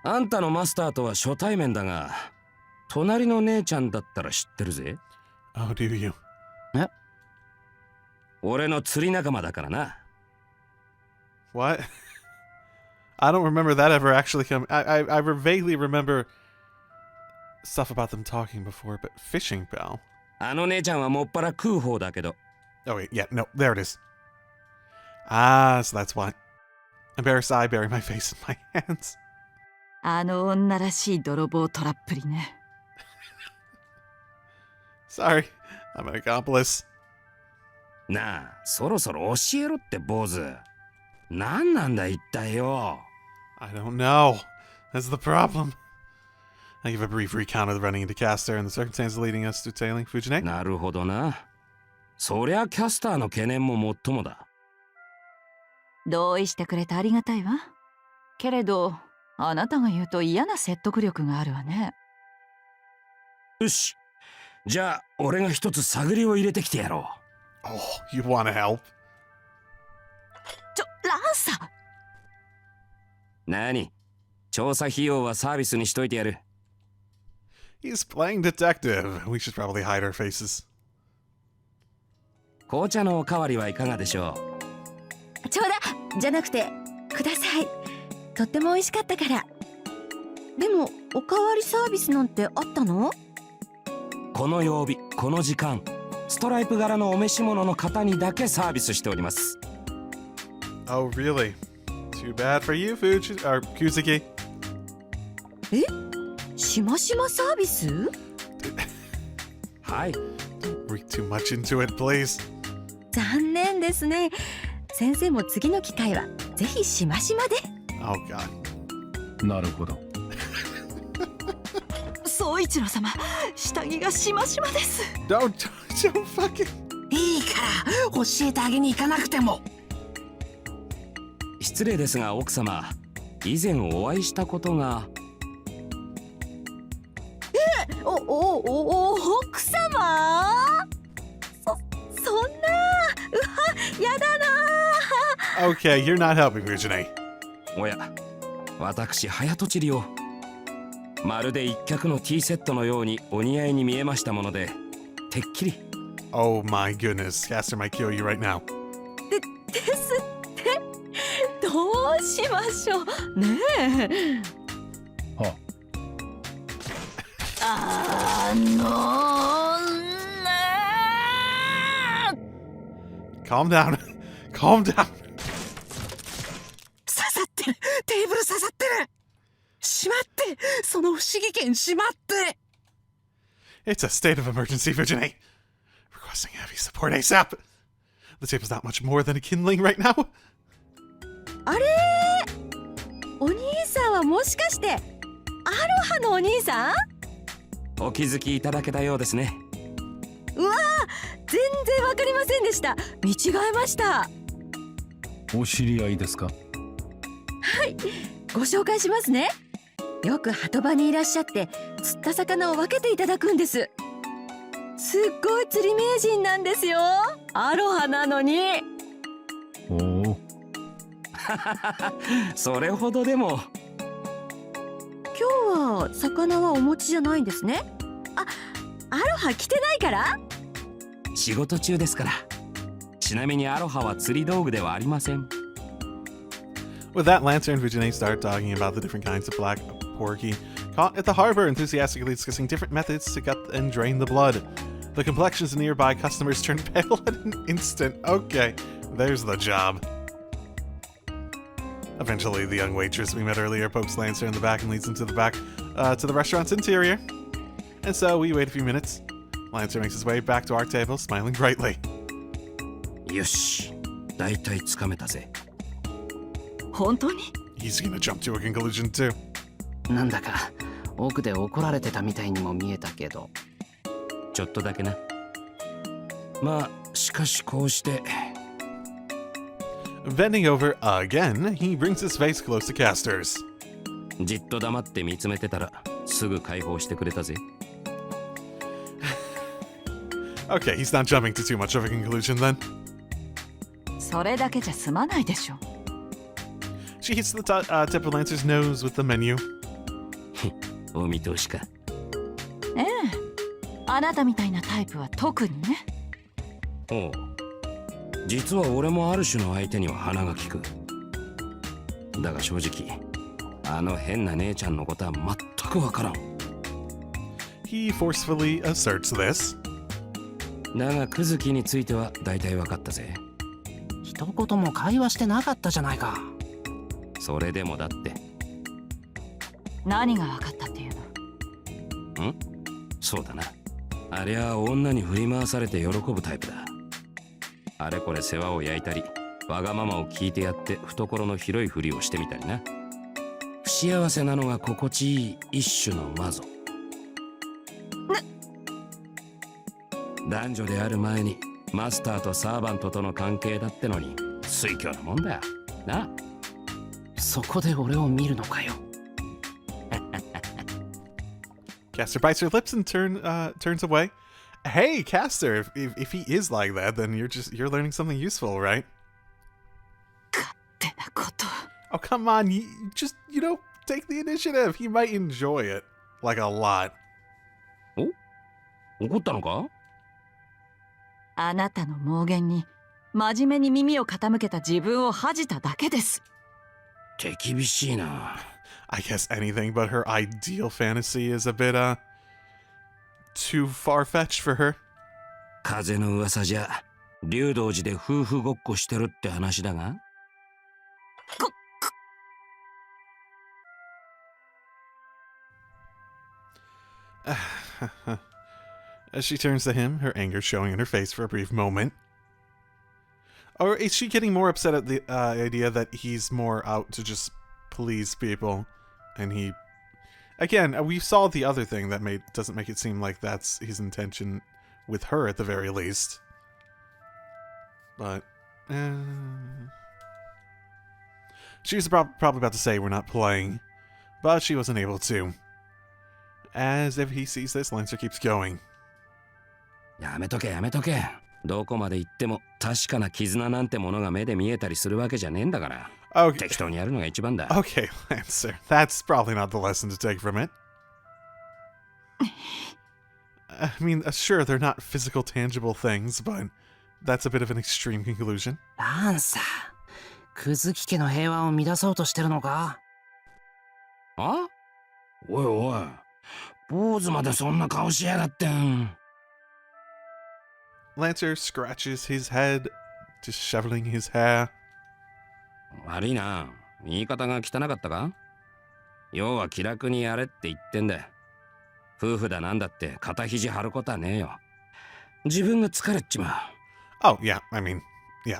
S7: あんたのマスターとは初対面だが、隣の姉ちゃんだったら知ってるぜ。
S1: Oh, do you?
S2: え？
S7: 俺の釣り仲間だからな。
S1: What? I don't remember that ever actually coming. I vaguely remember stuff about them talking before, but fishing bell.
S7: あの姉ちゃんはもっぱら食う方だけど。
S1: Oh wait, yeah, no, there it is. Ah, so that's why. Embarrassed, I bury my face in my hands.
S3: あの女らしい泥棒トラップリね。
S1: Sorry, I'm an accomplice.
S7: なあ、そろそろ教えろって坊主。何なんだ一体よ。
S1: I don't know. That's the problem. I give a brief recount of the running into Caster and the circumstances leading us to tailing Fujine.
S7: なるほどな。そりゃキャスターの懸念ももっともだ。
S3: 同意してくれてありがたいわ。けれど、あなたが言うと嫌な説得力があるわね。
S7: よし。じゃあ、俺が一つ探りを入れてきてやろう。
S1: Oh, you want to help?
S3: ランサー。
S7: 何？調査費用はサービスにしといてやる。
S1: He's playing detective. We should probably hide our faces.
S7: 紅茶のおかわりはいかがでしょ
S5: ちょうだじゃなくてください。とっても美味しかったから。でもおかわりサービスなんてあったの？
S7: う？この曜日、この時間、ストライプ柄のお召し物の方にだけサービスしております。
S1: Oh, really? Too bad for you, Kuzuki.
S5: え？しましまサービス？
S7: はい。
S1: Don't read too much into it, please.
S5: 残念ですね。先生も次の機会はぜひしましまで。
S1: Oh, God.
S6: なるほど。
S3: 総一郎様、下着がしましまです。
S1: Don't fucking...
S2: いいから教えてあげに行かなくても。
S7: 失礼ですが奥様、以前お会いしたことが。
S5: 奥様？そんな、うわ、やだな。
S1: Okay, you're not helping, Rujine.
S7: おや、私早とちりを。まるで一脚のティーセットのようにお似合いに見えましたもので、てっきり。
S1: Oh my goodness, Caster might kill you right now.
S5: ですって。どうしましょうねえ。
S6: は
S3: あ
S1: calm down. Calm down.
S2: 刺さってる。テーブル刺さってる。しまって。その不思議剣しまって。
S1: It's a state of emergency, Virginie. Requesting heavy support ASAP. The table's not much more than a kindling right now.
S5: あれお兄さんはもしかしてアロハのお兄さん？
S7: お気づきいただけたようですね。
S5: うわー、全然わかりませんでした。見違えました。
S6: お知り合いですか？
S5: はい、ご紹介しますね。よく鳩場にいらっしゃって釣った魚を分けていただくんです。すっごい釣り名人なんですよ。アロハなのに。
S6: おお。
S7: それほどでも。
S5: 今日は魚はお持ちじゃないんですね。あ、アロハ着てないから？
S7: 仕事中ですから。ちなみにアロハは釣り道具ではありません。
S1: With that, Lancer and Virginie start talking about the different kinds of black porky caught at the harbor, enthusiastically discussing different methods to gut and drain the blood. The complexions of nearby customers turn pale at an instant. Okay, there's the job. Eventually, the young waitress we met earlier pokes Lancer in the back and leads him to the back to the restaurant's interior. And so we wait a few minutes. Lancer makes his way back to our table, smiling brightly.
S7: よし、だいたいつかめたぜ。
S3: 本当に？
S1: He's gonna jump to a conclusion too.
S2: なんだか奥で怒られてたみたいにも見えたけど。
S7: ちょっとだけな。まあ、しかしこうして。
S1: Bending over again, he brings his face close to Castor's.
S7: じっと黙って見つめてたらすぐ解放してくれたぜ。
S1: Okay, he's not jumping to too much of a conclusion then.
S3: それだけじゃ済まないでしょ。
S1: She hits the tip of Lancer's nose with the menu.
S7: お見通しか。
S3: ええ、あなたみたいなタイプは特にね。
S7: おう、実は俺もある種の相手には鼻が利く。だが正直あの変な姉ちゃんのことは全くわからん。
S1: He forcefully asserts this.
S7: だがクズキについては大体わかったぜ。
S2: 一言も会話してなかったじゃないか。
S7: それでもだって。
S3: 何が分かったっていうの？
S7: ん？そうだな。ありゃあ女に振り回されて喜ぶタイプだ。あれこれ世話を焼いたり、わがままを聞いてやって懐の広いふりをしてみたりな。不幸せなのが心地いい一種の魔女。男女である前にマスターとサーバントとの関係だってのに推挙なもんだよな。
S2: そこで俺を見るのかよ。
S1: Castor bites her lips and turns away. Hey, Castor, if he is like that, then you're learning something useful, right?
S3: 勝手なこと。
S1: Oh, come on, you just, take the initiative. He might enjoy it, like a lot.
S7: お？怒ったのか？
S3: あなたの妄言に真面目に耳を傾けた自分を恥じただけです。
S7: 手厳しいな。
S1: I guess anything but her ideal fantasy is a bit, too far-fetched for her.
S7: 風の噂じゃ竜道寺で夫婦ごっこしてるって話だが。
S1: As she turns to him, her anger showing in her face for a brief moment. Or is she getting more upset at the idea that he's more out to just please people? And he... Again, we saw the other thing that doesn't make it seem like that's his intention with her at the very least. But... She was probably about to say we're not playing, but she wasn't able to. As if he sees this, Lancer keeps going.
S7: やめとけやめとけ。どこまで行っても確かな絆なんてものが目で見えたりするわけじゃねえんだから。
S1: Okay.
S7: 適当にやるのが一番だ。
S1: Okay, Lancer. That's probably not the lesson to take from it. I mean, sure, they're not physical, tangible things, but that's a bit of an extreme conclusion.
S2: ランサー、クズキ家の平和を乱そうとしてるのか？
S7: あ？おいおい、坊主までそんな顔しやがってん。
S1: Lancer scratches his head disheveling his hair.
S7: 悪いな。言い方が汚かったか？要は気楽にやれって言ってんだよ。夫婦だなんだって肩肘張ることはねえよ。自分が疲れっちまう。
S1: Oh, yeah, I mean, yeah.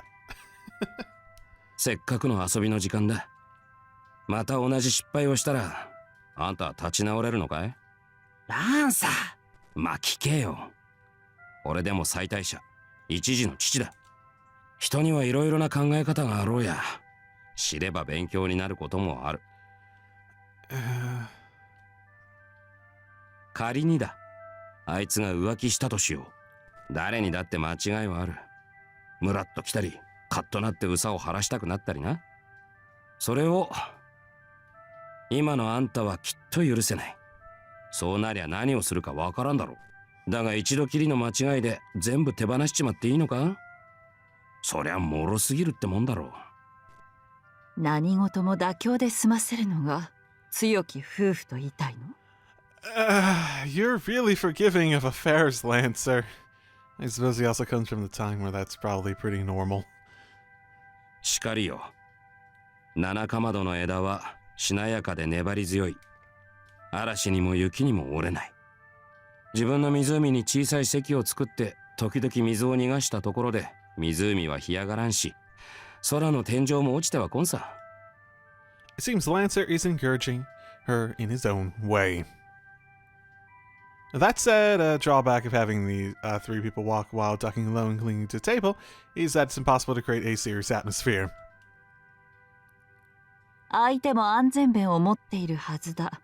S7: せっかくの遊びの時間だ。また同じ失敗をしたら、あんたは立ち直れるのかい？ランサー。まあ聞けよ。俺でも妻帯者、一児の父だ。人にはいろいろな考え方があろうや。知れば勉強になることもある。仮にだ。あいつが浮気したとしよう。誰にだって間違いはある。ムラっと来たり、カッとなってうさを晴らしたくなったりな。それを今のあんたはきっと許せない。そうなりゃ何をするかわからんだろう。だが一度きりの間違いで全部手放しちまっていいのか？そりゃ脆すぎるってもんだろう。
S3: 何事も妥協で済ませるのが強き夫婦と言いたいの？
S1: You're really forgiving of affairs, Lancer. I suppose he also comes from the time where that's probably pretty normal.
S7: しかりよ。七かまどの枝はしなやかで粘り強い。嵐にも雪にも折れない。自分の湖に小さい堰を作って時々水を逃がしたところで湖は干上がらんし、空の天井も落ちてはこんさ。
S1: It seems Lancer is encouraging her in his own way. That said, a drawback of having the three people walk while ducking low and clinging to the table is that it's impossible to create a serious atmosphere.
S3: 相手も安全弁を持っているはずだ。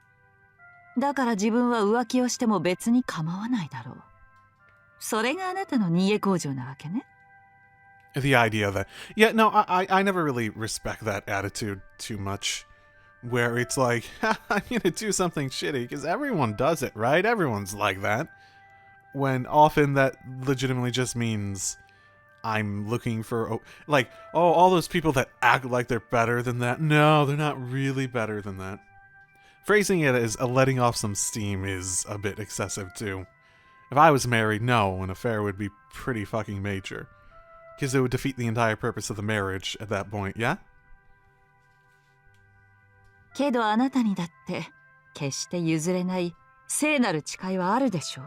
S3: だから自分は浮気をしても別に構わないだろう。それがあなたの逃げ工場なわけね。
S1: The idea that, yeah, no, I never really respect that attitude too much, where it's like, I'm gonna do something shitty because everyone does it, right? Everyone's like that. When often that legitimately just means I'm looking for, like, oh, all those people that act like they're better than that. No, they're not really better than that. Phrasing it as letting off some steam is a bit excessive too. If I was married, no, an affair would be pretty fucking major. Because it would defeat the entire purpose of the marriage at that point, yeah?
S3: けどあなたにだって決して譲れない聖なる誓いはあるでしょ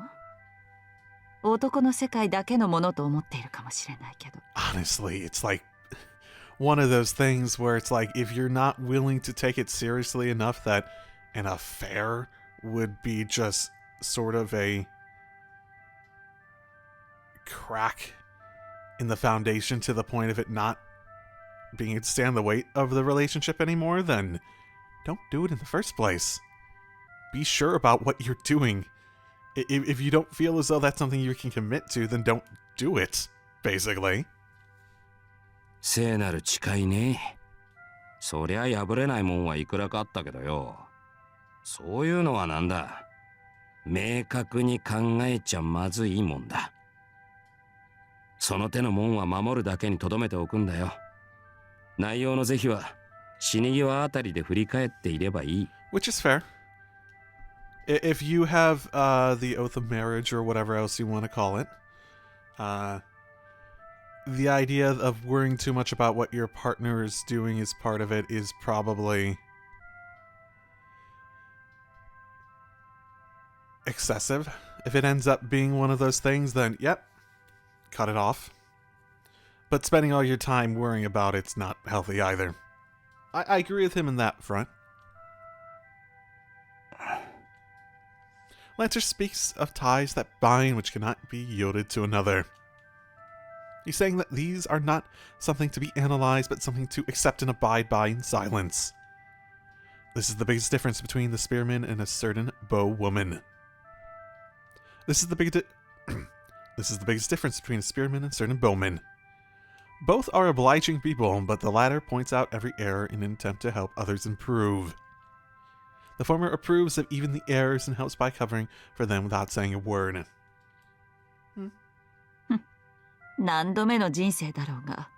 S3: う。男の世界だけのものと思っているかもしれないけど。
S1: Honestly, it's like one of those things where it's like if you're not willing to take it seriously enough that an affair would be just sort of a crack in the foundation to the point of it not being able to stand the weight of the relationship anymore, then don't do it in the first place. Be sure about what you're doing. If you don't feel as though that's something you can commit to, then don't do it, basically.
S7: 聖なる誓いね。そりゃ破れないもんはいくらかあったけどよ。そういうのはなんだ。明確に考えちゃまずいもんだ。その手のもんは守るだけに留めておくんだよ。内容の是非は死に際あたりで振り返っていればいい。
S1: Which is fair. If you have the oath of marriage or whatever else you want to call it, the idea of worrying too much about what your partner is doing as part of it is probably excessive. If it ends up being one of those things, then yep, cut it off. But spending all your time worrying about it's not healthy either. I agree with him in that front. Lancer speaks of ties that bind which cannot be yielded to another. He's saying that these are not something to be analyzed, but something to accept and abide by in silence. This is the biggest difference between the spearman and a certain bow woman. This is the biggest difference between a spearman and certain bowmen. Both are obliging people, but the latter points out every error in an attempt to help others improve. The former approves of even the errors and helps by covering for them without saying a word.
S3: 何度目の人生だろうが、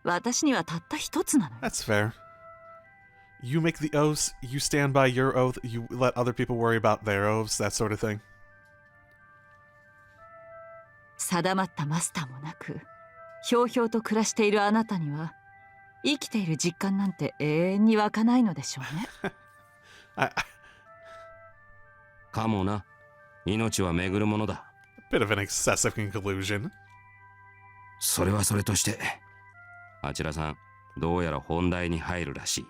S3: 私にはたった一つなのよ。
S1: That's fair. You make the oaths, you stand by your oath, you let other people worry about their oaths, that sort of thing.
S3: 定まったマスターもなく、ひょうひょうと暮らしているあなたには生きている実感なんて永遠に湧かないのでしょうね。
S1: I,
S7: かもな。命は巡るものだ。
S1: bit of an excessive conclusion.
S7: それはそれとして、あちらさん、どうやら本題に入るらしい。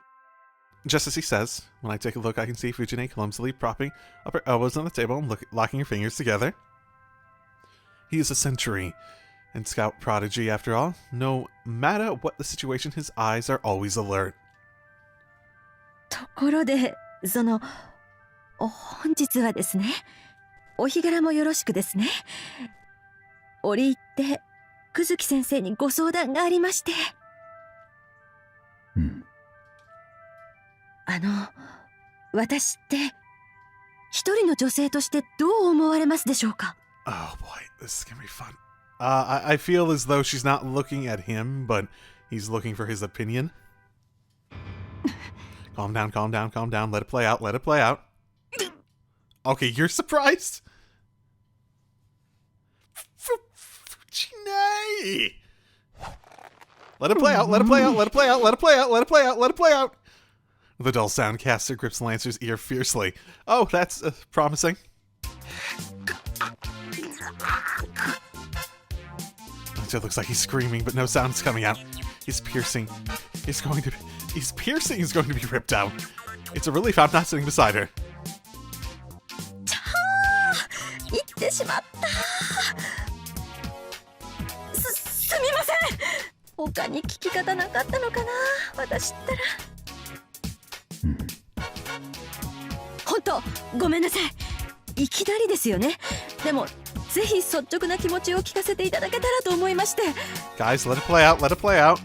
S1: Just as he says, when I take a look, I can see Fujine clumsily propping up her elbows on the table and locking her fingers together. He is a century and scout prodigy, after all. No matter what the situation, his eyes are always alert.
S5: ところで本日はですね、お日柄もよろしくですね。折り入って久月先生にご相談がありまして。
S6: うん。
S5: 私って一人の女性としてどう思われますでしょうか？
S1: Oh boy, this is gonna be fun. I feel as though she's not looking at him, but he's looking for his opinion. Calm down, calm down, calm down. Let it play out, let it play out. Okay, you're surprised? Fujine! Let it play out, let it play out, let it play out, let it play out, let it play out, let it play out. The dull sound caster grips Lancer's ear fiercely. Oh, that's promising. Lancer looks like he's screaming, but no sound is coming out. His piercing is going to be ripped out. It's a relief I'm not sitting beside her.
S5: 言ってしまった。すみません。他に聞き方なかったのかな、私ったら。本当ごめんなさい。いきなりですよね。でもぜひ率直な気持ちを聞かせていただけたらと思いまして。
S1: Guys, let it play out, let it play out.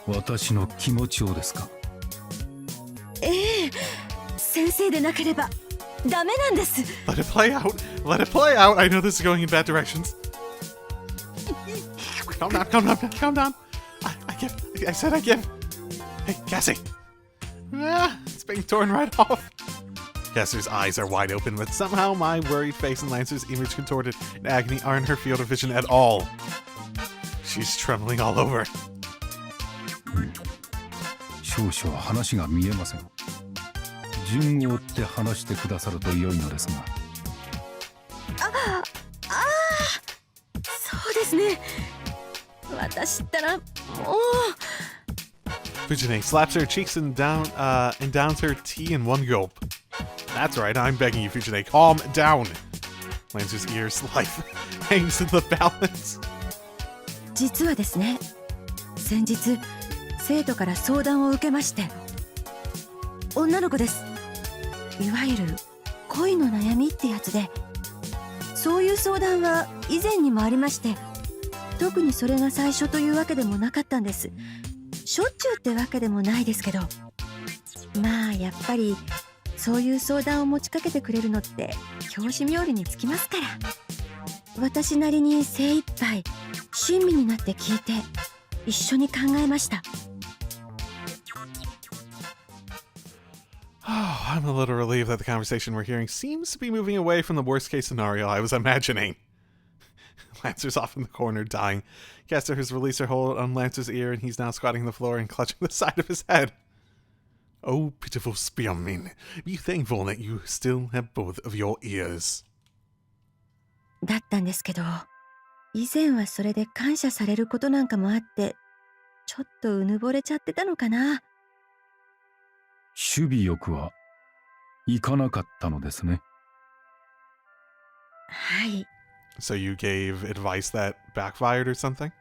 S6: 私の気持ちをですか？
S5: ええ、先生でなければダメなんです。
S1: Let it play out, let it play out. I know this is going in bad directions. Calm down, calm down, calm down. I said I give. Hey, Cassie. It's being torn right off. Cassie's eyes are wide open, but somehow my worried face and Lancer's image contorted in agony aren't in her field of vision at all. She's trembling all over.
S6: 少々話が見えません。順を追って話してくださると良いのですが。
S5: そうですね。私ったらもう。
S1: Fujine slaps her cheeks and downs her tea in one gulp. That's right, I'm begging you, Fujine, calm down. Lancer's ear's life hangs in the balance.
S5: 実はですね、先日生徒から相談を受けまして、女の子です。いわゆる恋の悩みってやつで、そういう相談は以前にもありまして、特にそれが最初というわけでもなかったんです。しょっちゅうってわけでもないですけど、まあやっぱりそういう相談を持ちかけてくれるのって拍子冥利につきますから、私なりに精一杯親身になって聞いて一緒に考えました。
S1: Oh, I'm a little relieved that the conversation we're hearing seems to be moving away from the worst case scenario I was imagining. Lancer's off in the corner, dying. Caster has released her hold on Lancer's ear, and he's now squatting on the floor and clutching the side of his head. Oh, pitiful spearman, be thankful that you still have both of your ears.
S5: だったんですけど、以前はそれで感謝されることなんかもあって、ちょっとうぬぼれちゃってたのかな。
S6: 守備欲はいかなかったのですね。
S5: はい。
S1: So you gave advice that backfired or something?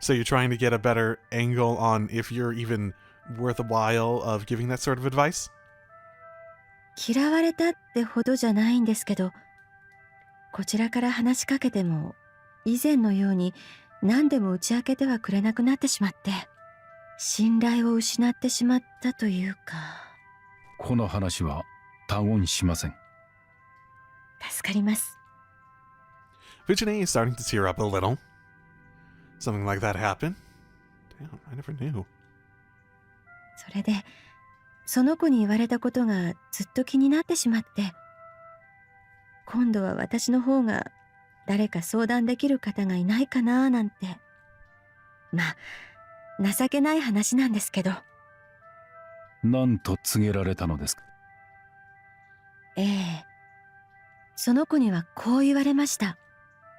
S1: So you're trying to get a better angle on if you're even worth a while of giving that sort of advice?
S5: 嫌われたってほどじゃないんですけど、こちらから話しかけても以前のように何でも打ち明けてはくれなくなってしまって、信頼を失ってしまったというか。
S6: この話は他言しません。
S5: 助かります。
S1: Fujine is starting to tear up a little. Something like that happened? Damn, I never knew.
S5: それで、その子に言われたことがずっと気になってしまって、今度は私の方が誰か相談できる方がいないかななんてまあ情けない話なんですけど。
S6: 何と告げられたのですか？
S5: ええ、その子にはこう言われました。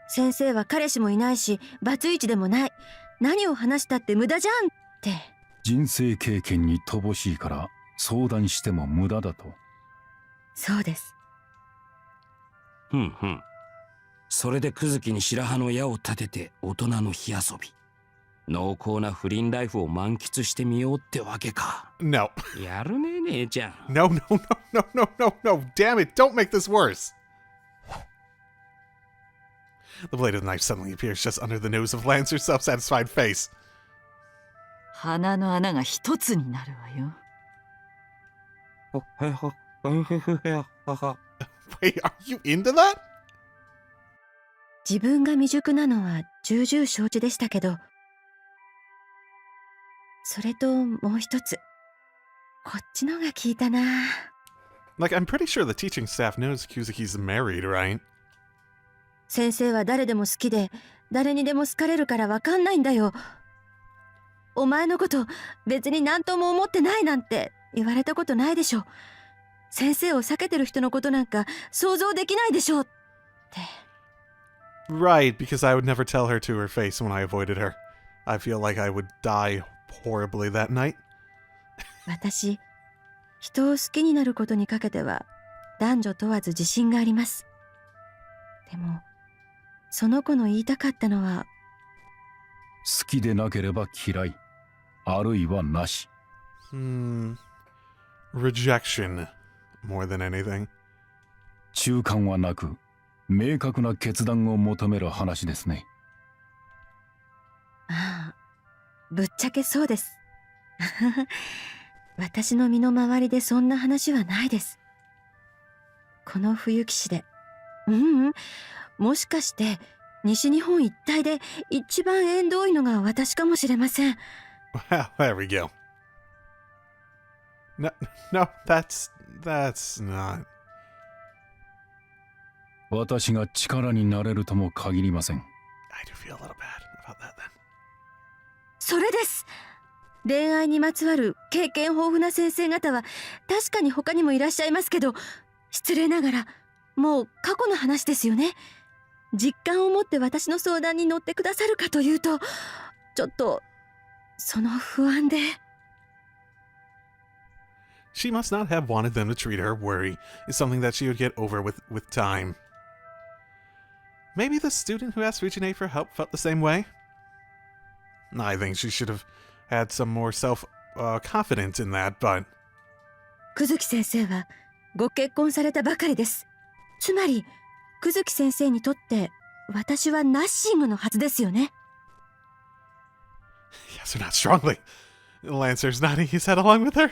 S5: 先生は彼氏もいないしバツイチでもない、何を話したって無駄じゃんって。
S6: 人生経験に乏しいから相談しても無駄だと。
S5: そうです。
S7: ふんふん。それでクズキに白羽の矢を立てて大人の火遊び。濃厚な不倫ライフを満喫してみようってわけか。
S1: No.
S7: やるね、姉ちゃん。
S1: No, no, no, no, no, no, no. Damn it. Don't make this worse. The blade of the knife suddenly appears just under the nose of Lancer's self-satisfied face.
S3: 鼻の穴が一つになるわよ。
S1: Wait, are you into that?
S5: 自分が未熟なのは重々承知でしたけど、それともう一つ、こっちのが効いたな。
S1: Like, I'm pretty sure the teaching staff knows Kuzuki's married, right?
S5: 先生は誰でも好きで誰にでも好かれるからわかんないんだよ。お前のこと別に何とも思ってないなんて言われたことないでしょ。先生を避けてる人のことなんか想像できないでしょって。
S1: Right, because I would never tell her to her face when I avoided her. I feel like I would die horribly that night.
S5: 私、人を好きになることにかけては男女問わず自信があります。でもその子の言いたかったのは、
S6: 好きでなければ嫌い、あるいはなし。
S1: Rejection, more than anything.
S6: 中間はなく明確な決断を求める話ですね。
S5: ああ、ぶっちゃけそうです。私の身の回りでそんな話はないです。この冬騎士で、もしかして西日本一帯で一番縁遠いのが私かもしれません。
S1: Well, there we go. No, no, that's not.
S6: 私が力になれるとも限りません。
S1: I do feel a little bad about that then.
S5: それです。恋愛にまつわる経験豊富な先生方は確かに他にもいらっしゃいますけど、失礼ながらもう過去の話ですよね。実感を持って私の相談に乗ってくださるかというと、ちょっとその不安で。
S1: She must not have wanted them to treat her worry is something that she would get over with time. Maybe the student who asked Fujine for help felt the same way? I think she should have had some more self-confidence in that, but...
S5: 久月先生はご結婚されたばかりです。つまり久月先生にとって私はナッシングのはずですよね。
S1: Yes or not strongly. Lancer's nodding his head along with her.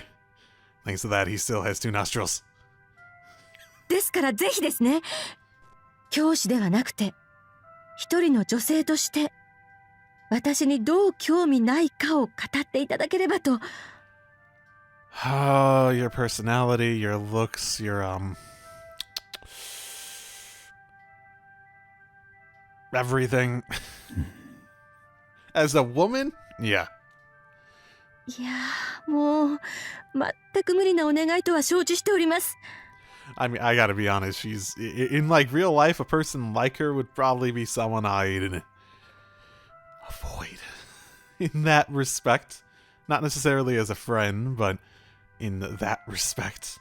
S1: Thanks to that, he still has two nostrils.
S5: ですからぜひですね、教師ではなくて一人の女性として私にどう興味ないかを語っていただければと。
S1: Your personality, your looks, your everything. As a woman? Yeah.
S5: いやー、もう全く無理なお願いとは承知しております。
S1: I mean, I gotta be honest, she's in like real life, a person like her would probably be someone I'd avoid in that respect. Not necessarily as a friend, but in that respect.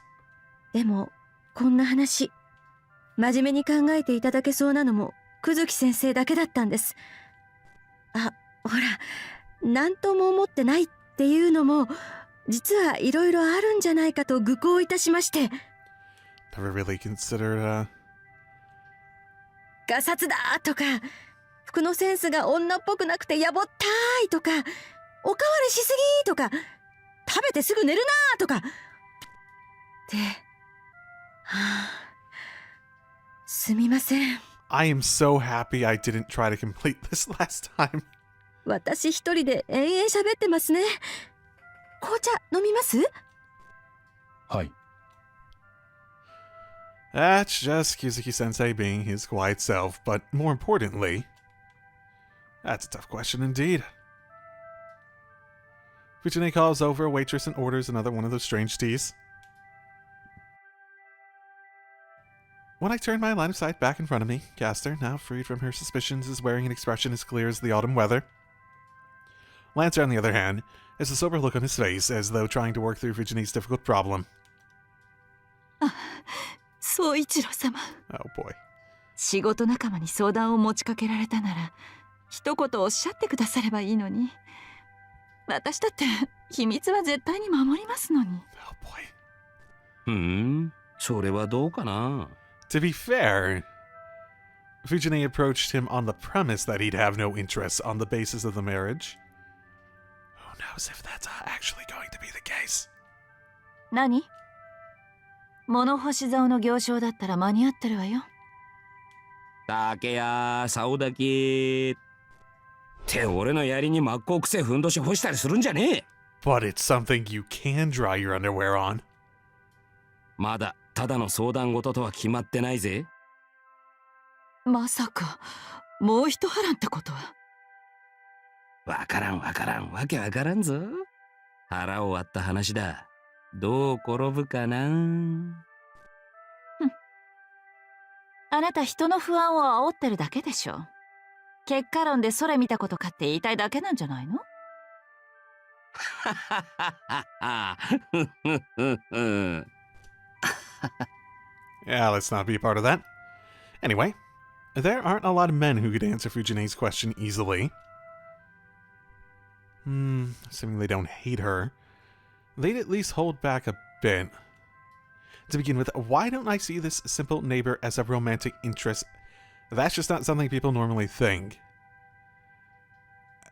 S5: でもこんな話真面目に考えていただけそうなのも久月先生だけだったんです。あ、ほら、何とも思ってないっていうのも実はいろいろあるんじゃないかと愚行いたしまして。
S1: Never really considered,
S5: ガサツだとか、服のセンスが女っぽくなくてやぼったいとか、おかわりしすぎとか、食べてすぐ寝るなとかで、すみません。
S1: I am so happy I didn't try to complete this last time.
S5: 私一人で延々喋ってますね。紅茶飲みます？
S6: はい。
S1: That's just Kizuki-sensei being his quiet self, but more importantly... That's a tough question indeed. Fujine calls over a waitress and orders another one of those strange teas. When I turn my line of sight back in front of me, Caster, now freed from her suspicions, is wearing an expression as clear as the autumn weather. Lancer, on the other hand, has a sober look on his face, as though trying to work through Fujine's difficult problem.
S3: 総一郎様、
S1: Oh boy.
S3: 仕事仲間に相談を持ちかけられたなら一言おっしゃってくださればいいのに。私だって秘密は絶対に守りますのに。
S1: Oh boy.
S7: ふん、それはどうかな。
S1: To be fair, Fujine approached him on the premise that he'd have no interest on the basis of the marriage. Who knows if that's actually going to be the case?
S3: 何？物干し竿の行商だったら間に合ってるわよ。
S7: 竹や竿だけって俺の槍に真っ向くせふんどし干したりするんじゃねえ。
S1: But it's something you can dry your underwear on.
S7: まだただの相談事とは決まってないぜ。
S3: まさかもう一波乱ってことは。
S7: わからんわからん、わけわからんぞ。腹を割った話だ。どう転ぶかな。
S3: あなた人の不安を煽ってるだけでしょ。結果論でそれ見たことかって言いたいだけなんじゃないの？
S1: Yeah, let's not be a part of that. Anyway, there aren't a lot of men who could answer Fujine's question easily. Assuming they don't hate her, they'd at least hold back a bit. To begin with, why don't I see this simple neighbor as a romantic interest? That's just not something people normally think.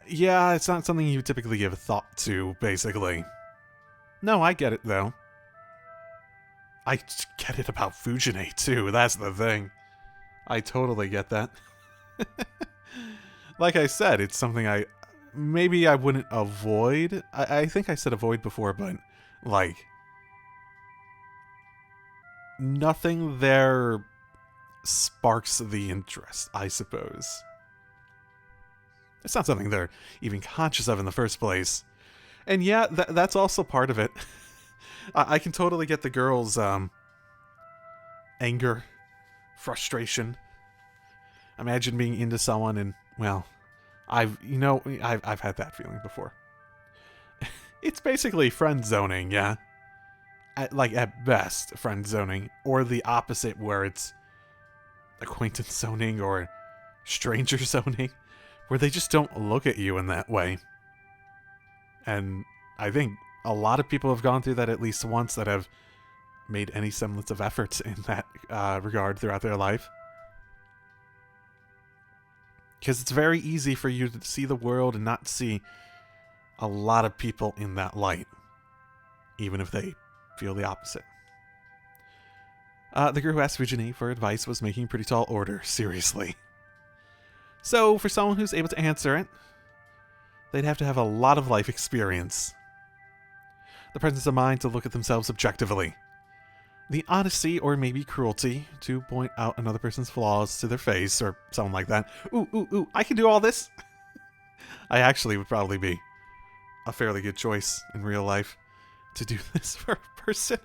S1: Yeah, it's not something you typically give thought to, basically. No, I get it, though. I get it about Fujine, too. That's the thing. I totally get that. Like I said, it's something maybe I wouldn't avoid. I think I said avoid before, but, like, nothing there sparks the interest, I suppose. It's not something they're even conscious of in the first place. And yeah, that's also part of it. I can totally get the girl's anger, frustration. Imagine being into someone and, well, I've had that feeling before. It's basically friend zoning, yeah. At best, friend zoning, or the opposite where it's acquaintance zoning or stranger zoning, where they just don't look at you in that way. And I think a lot of people have gone through that at least once that have made any semblance of efforts in that regard throughout their life. Because it's very easy for you to see the world and not see a lot of people in that light, even if they feel the opposite. The girl who asked Fujine for advice was making pretty tall order, seriously. So, for someone who's able to answer it, they'd have to have a lot of life experience. The presence of mind to look at themselves objectively. The honesty, or maybe cruelty, to point out another person's flaws to their face, or something like that. Ooh, I can do all this! I actually would probably be a fairly good choice in real life to do this for a person.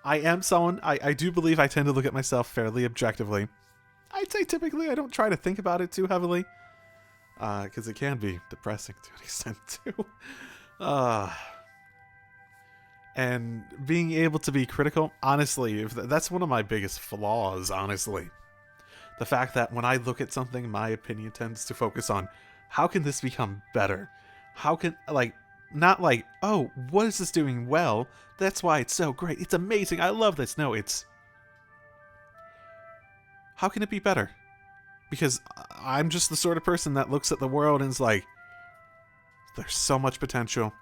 S1: I am someone, I do believe I tend to look at myself fairly objectively. I'd say typically I don't try to think about it too heavily, because it can be depressing to an extent too. And being able to be critical, honestly, that's one of my biggest flaws, honestly. The fact that when I look at something, my opinion tends to focus on, how can this become better? How can, not like, oh, what is this doing well? That's why it's so great. It's amazing. I love this. No, it's, how can it be better? Because I'm just the sort of person that looks at the world and is like, there's so much potential.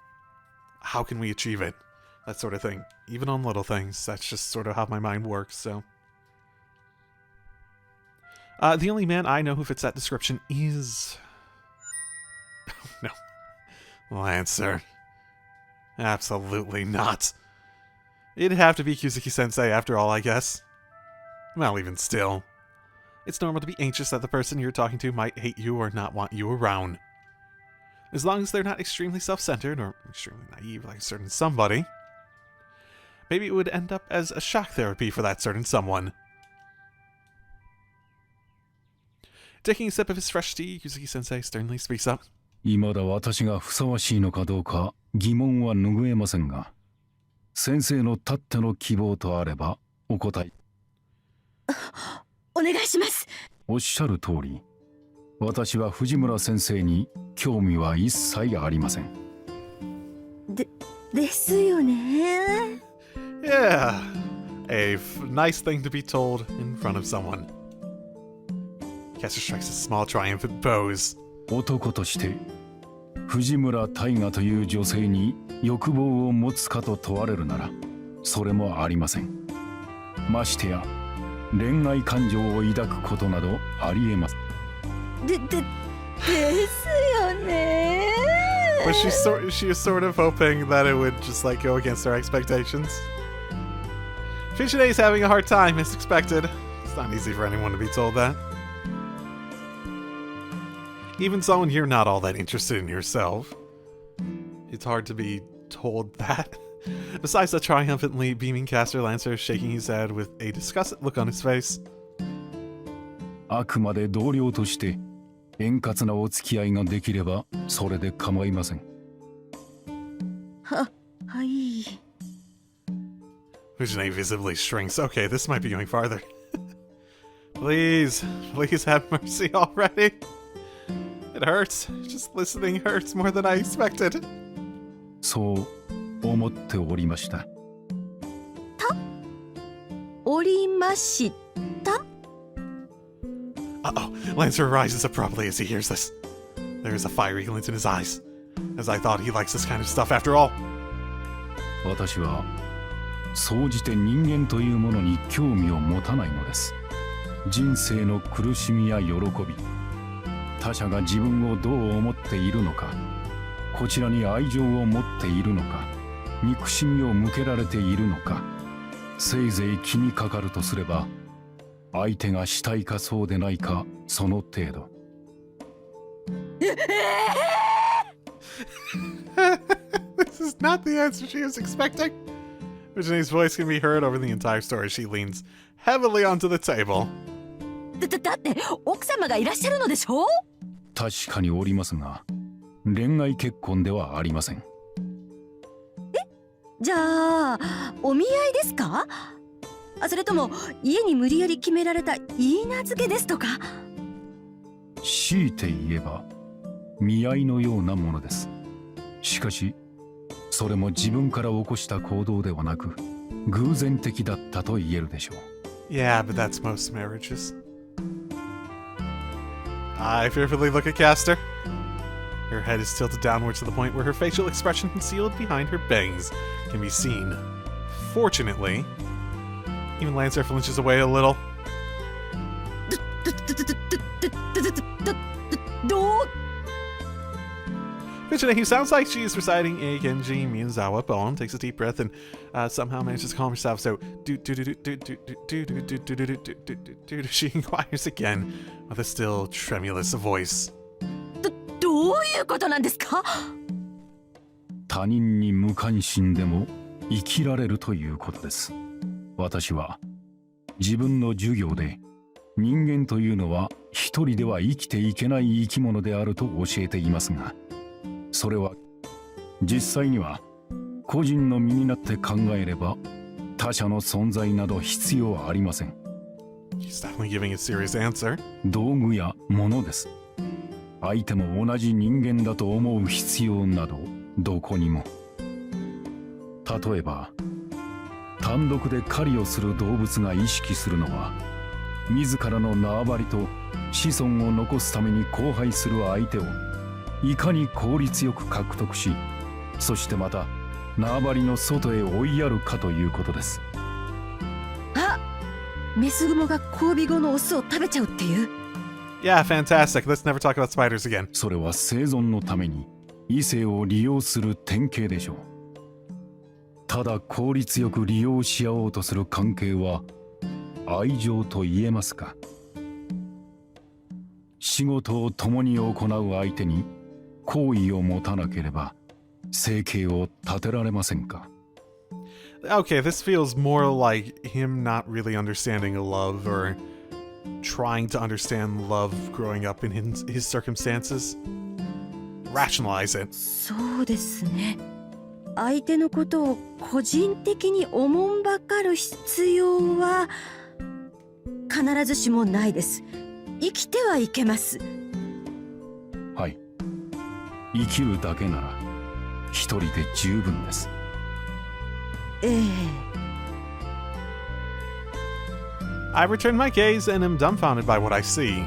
S1: How can we achieve it? That sort of thing. Even on little things. That's just sort of how my mind works, so. The only man I know who fits that description is... Oh, no. Lancer. Absolutely not. It'd have to be Kuzuki-sensei after all, I guess. Well, even still. It's normal to be anxious that the person you're talking to might hate you or not want you around. As long as they're not extremely self-centered or extremely naive like a certain somebody, maybe it would end up as a shock therapy for that certain someone. Taking a sip of his fresh tea, Yuzuki-sensei sternly speaks up.
S6: 未だ私がふさわしいのかどうか疑問は拭えませんが、先生のたっての希望とあればお答え。
S5: お願いします。
S6: おっしゃる通り、私は藤村先生に興味は一切ありません。
S5: ですよね。
S1: Yeah, a nice thing to be told in front of someone. Caster strikes a small triumphant pose.
S6: 男として藤村大河という女性に欲望を持つかと問われるなら、それもありません。ましてや恋愛感情を抱くことなどありえます。
S5: ですよね。
S1: But she is sort of hoping that it would just like go against her expectations. Fishine is having a hard time, as expected. It's not easy for anyone to be told that. Even someone you're not all that interested in yourself, it's hard to be told that. Besides the triumphantly beaming caster, Lancer is shaking his head with a disgusted look on his face.
S6: あくまで同僚として円滑なお付き合いができればそれで構いません。
S5: はい。
S1: Fujine visibly shrinks. Okay, this might be going farther. Please have mercy already. It hurts. Just listening hurts more than I expected.
S6: そう思っておりました。
S5: おりました。
S1: Uh-oh, Lancer rises abruptly as he hears this. There is a fiery glint in his eyes, as I thought he likes this kind of stuff after all.
S6: 私は総じて人間というものに興味を持たないのです。人生の苦しみや喜び、他者が自分をどう思っているのか、こちらに愛情を持っているのか、憎しみを向けられているのか、せいぜい気にかかるとすれば、相手がしたいかそうでないか、その程度。
S1: This is not the answer she was expecting. Virginia's voice can be heard over the entire story. She leans heavily onto the table.
S5: だって奥様がいらっしゃるのでしょ？
S6: 確かにおりますが、恋愛結婚ではありません。
S5: じゃあお見合いですか？それとも家に無理やり決められた言い名付けですとか？
S6: 強いて言えば見合いのようなものです。しかしそれも自分から起こした行動ではなく偶然的だったと言えるでしょう。
S1: Yeah, but that's most marriages. I fearfully look at Caster. Her head is tilted downwards to the point where her facial expression concealed behind her bangs can be seen. Fortunately, even Lancer flinches away a little.
S5: どう
S1: Fujine, who sounds like she is reciting a Genji Miyazawa poem, takes a deep breath and somehow manages to calm herself. So, she inquires again with a still tremulous voice.
S5: どういうことなんですか？
S6: 他人に無関心でも生きられるということです。私は自分の授業で人間というのは一人では生きていけない生き物であると教えていますが、それは実際には個人の身になって考えれば他者の存在など必要ありません。
S1: He's definitely giving a serious answer.
S6: 道具や物です。相手も同じ人間だと思う必要などどこにも。例えば単独で狩りをする動物が意識するのは自らの縄張りと子孫を残すために交配する相手をいかに効率よく獲得し、そしてまた縄張りの外へ追いやるかということです。
S5: あ、メスグモが交尾後のオスを食べちゃうっていう。
S1: Yeah, fantastic. Let's never talk about spiders again.
S6: それは生存のために異性を利用する典型でしょう。ただ効率よく利用し合おうとする関係は愛情と言えますか？仕事を共に行う相手に好意を持たなければ生計を立てられませんか。
S1: Okay, this feels more like him not really understanding love or trying to understand love growing up in his circumstances. Rationalize it.
S5: そうですね。相手のことを個人的におもんばかる必要は必ずしもないです。生きてはいけます。
S6: はい。生きるだけなら一人で十分です。
S5: ええ。
S1: I return my gaze and am dumbfounded by what I see.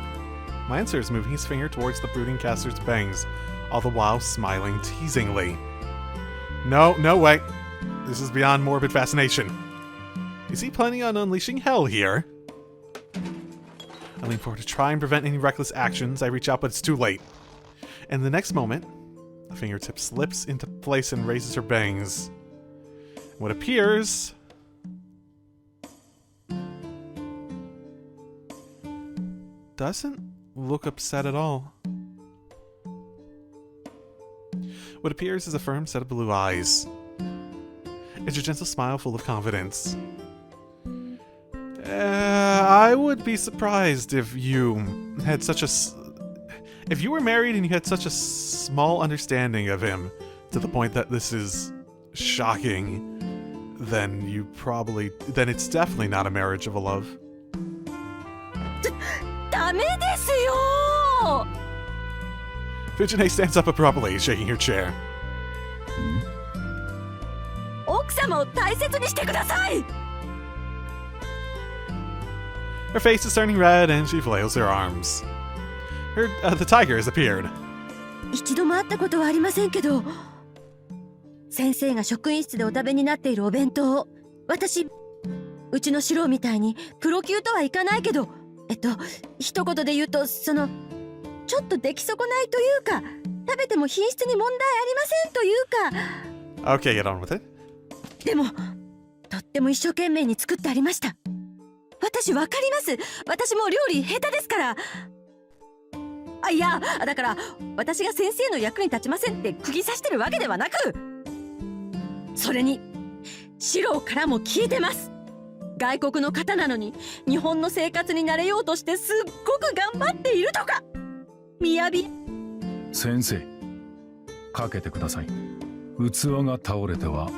S1: My answer is moving his finger towards the brooding caster's bangs, all the while smiling teasingly. No, no way. This is beyond morbid fascination. Is he planning on unleashing hell here? I lean forward to try and prevent any reckless actions. I reach out, but it's too late. And the next moment, the fingertip slips into place and raises her bangs. What appears doesn't look upset at all. What appears is a firm set of blue eyes. It's a gentle smile full of confidence. I would be surprised if you had such a... If you were married and you had such a small understanding of him to the point that this is shocking, then you probably... Then it's definitely not a marriage of a love.
S5: ダメですよ。
S1: Fujine stands up abruptly, shaking her chair.
S5: 奥様を大切にしてください。
S1: Her face is turning red and she flails her arms. The tiger has appeared.
S5: 一度も会ったことはありませんけど、先生が職員室でお食べになっているお弁当、私、うちのシロみたいにプロ級とはいかないけど、一言で言うとちょっと出来損ないというか、食べても品質に問題ありませんというか。
S1: Okay, get on with it.
S5: でもとっても一生懸命に作ってありました。私わかります。私も料理下手ですから。いや、だから私が先生の役に立ちませんって釘刺してるわけではなく、それにシロからも聞いてます。外国の方なのに日本の生活に慣れようとしてすっごく頑張っているとか。みやび
S6: 先生、かけてください。器が倒れては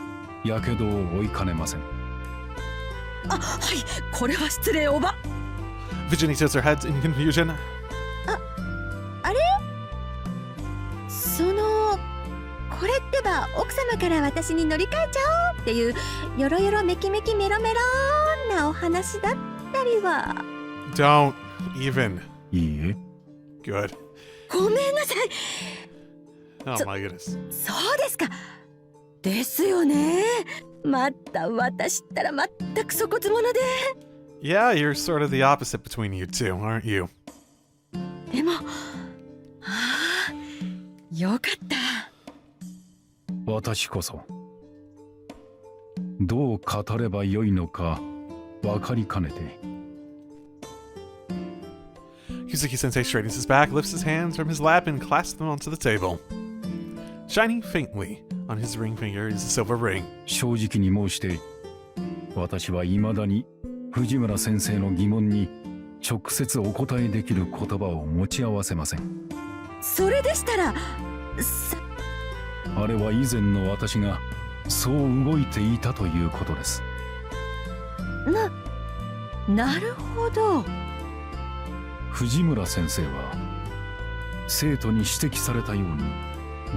S6: やけどを負いかねません。
S5: はい、これは失礼おば。
S1: Virginie tilts her head in confusion.
S5: あれ、これってば奥様から私に乗り換えちゃおうっていうよろよろメキメキメロメロなお話だったりは。
S1: Don't even.
S6: いいえ。
S1: Good.
S5: ごめんなさい。
S1: Oh my goodness.
S5: そうですか。ですよね。また私ったら全く粗骨者で。
S1: Yeah, you're sort of the opposite between you two, aren't you?
S5: でも、よかった。
S6: 私こそどう語ればよいのか分かりかねて。
S1: Yuzuki-sensei straightens his back, lifts his hands from his lap, and clasps them onto the table. Shining faintly on his ring finger is a silver ring.
S6: 正直に申して私は未だに藤村先生の疑問に直接お答えできる言葉を持ち合わせません。
S5: それでしたら
S6: あれは以前の私がそう動いていたということです。
S5: なるほど。
S6: 藤村先生は生徒に指摘されたように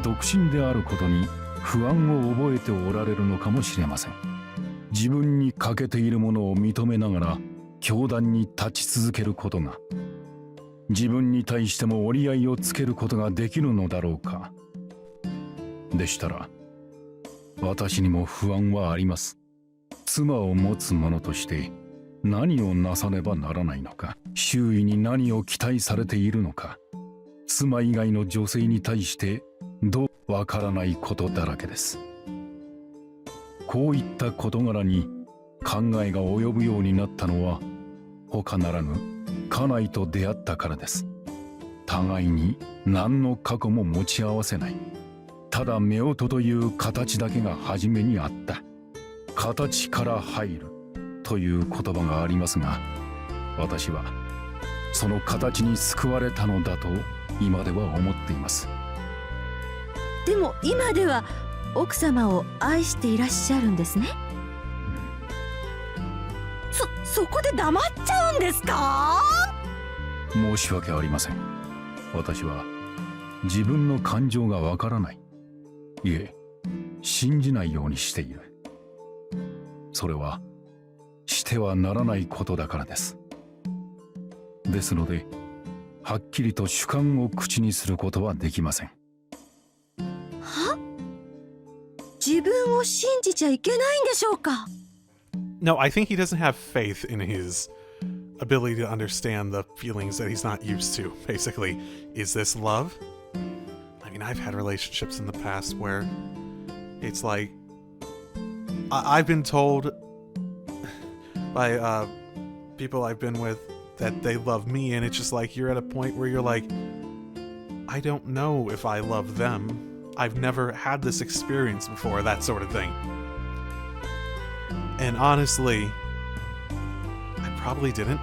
S6: 独身であることに不安を覚えておられるのかもしれません。自分に欠けているものを認めながら教壇に立ち続けることが自分に対しても折り合いをつけることができるのだろうか。でしたら私にも不安はあります。妻を持つ者として何をなさねばならないのか、周囲に何を期待されているのか、妻以外の女性に対してどうわからないことだらけです。こういった事柄に考えが及ぶようになったのは他ならぬ家内と出会ったからです。互いに何の過去も持ち合わせない。ただ夫婦という形だけが初めにあった。形から入るという言葉がありますが、私はその形に救われたのだと今では思っています。
S5: でも今では奥様を愛していらっしゃるんですね。そこで黙っちゃうんですか？
S6: 申し訳ありません。私は自分の感情がわからない。いえ、信じないようにしている。それはしてはならないことだからです。ですので、はっきりと主観を口にすることはできません。
S5: は？自分を信じちゃいけないんでしょうか？
S1: No, I think he doesn't have faith in his ability to understand the feelings that he's not used to. Basically, is this love? I mean, I've had relationships in the past where it's like I've been told by people I've been with that they love me, and it's just like you're at a point where you're like, I don't know if I love them. I've never had this experience before, that sort of thing. And honestly, I probably didn't.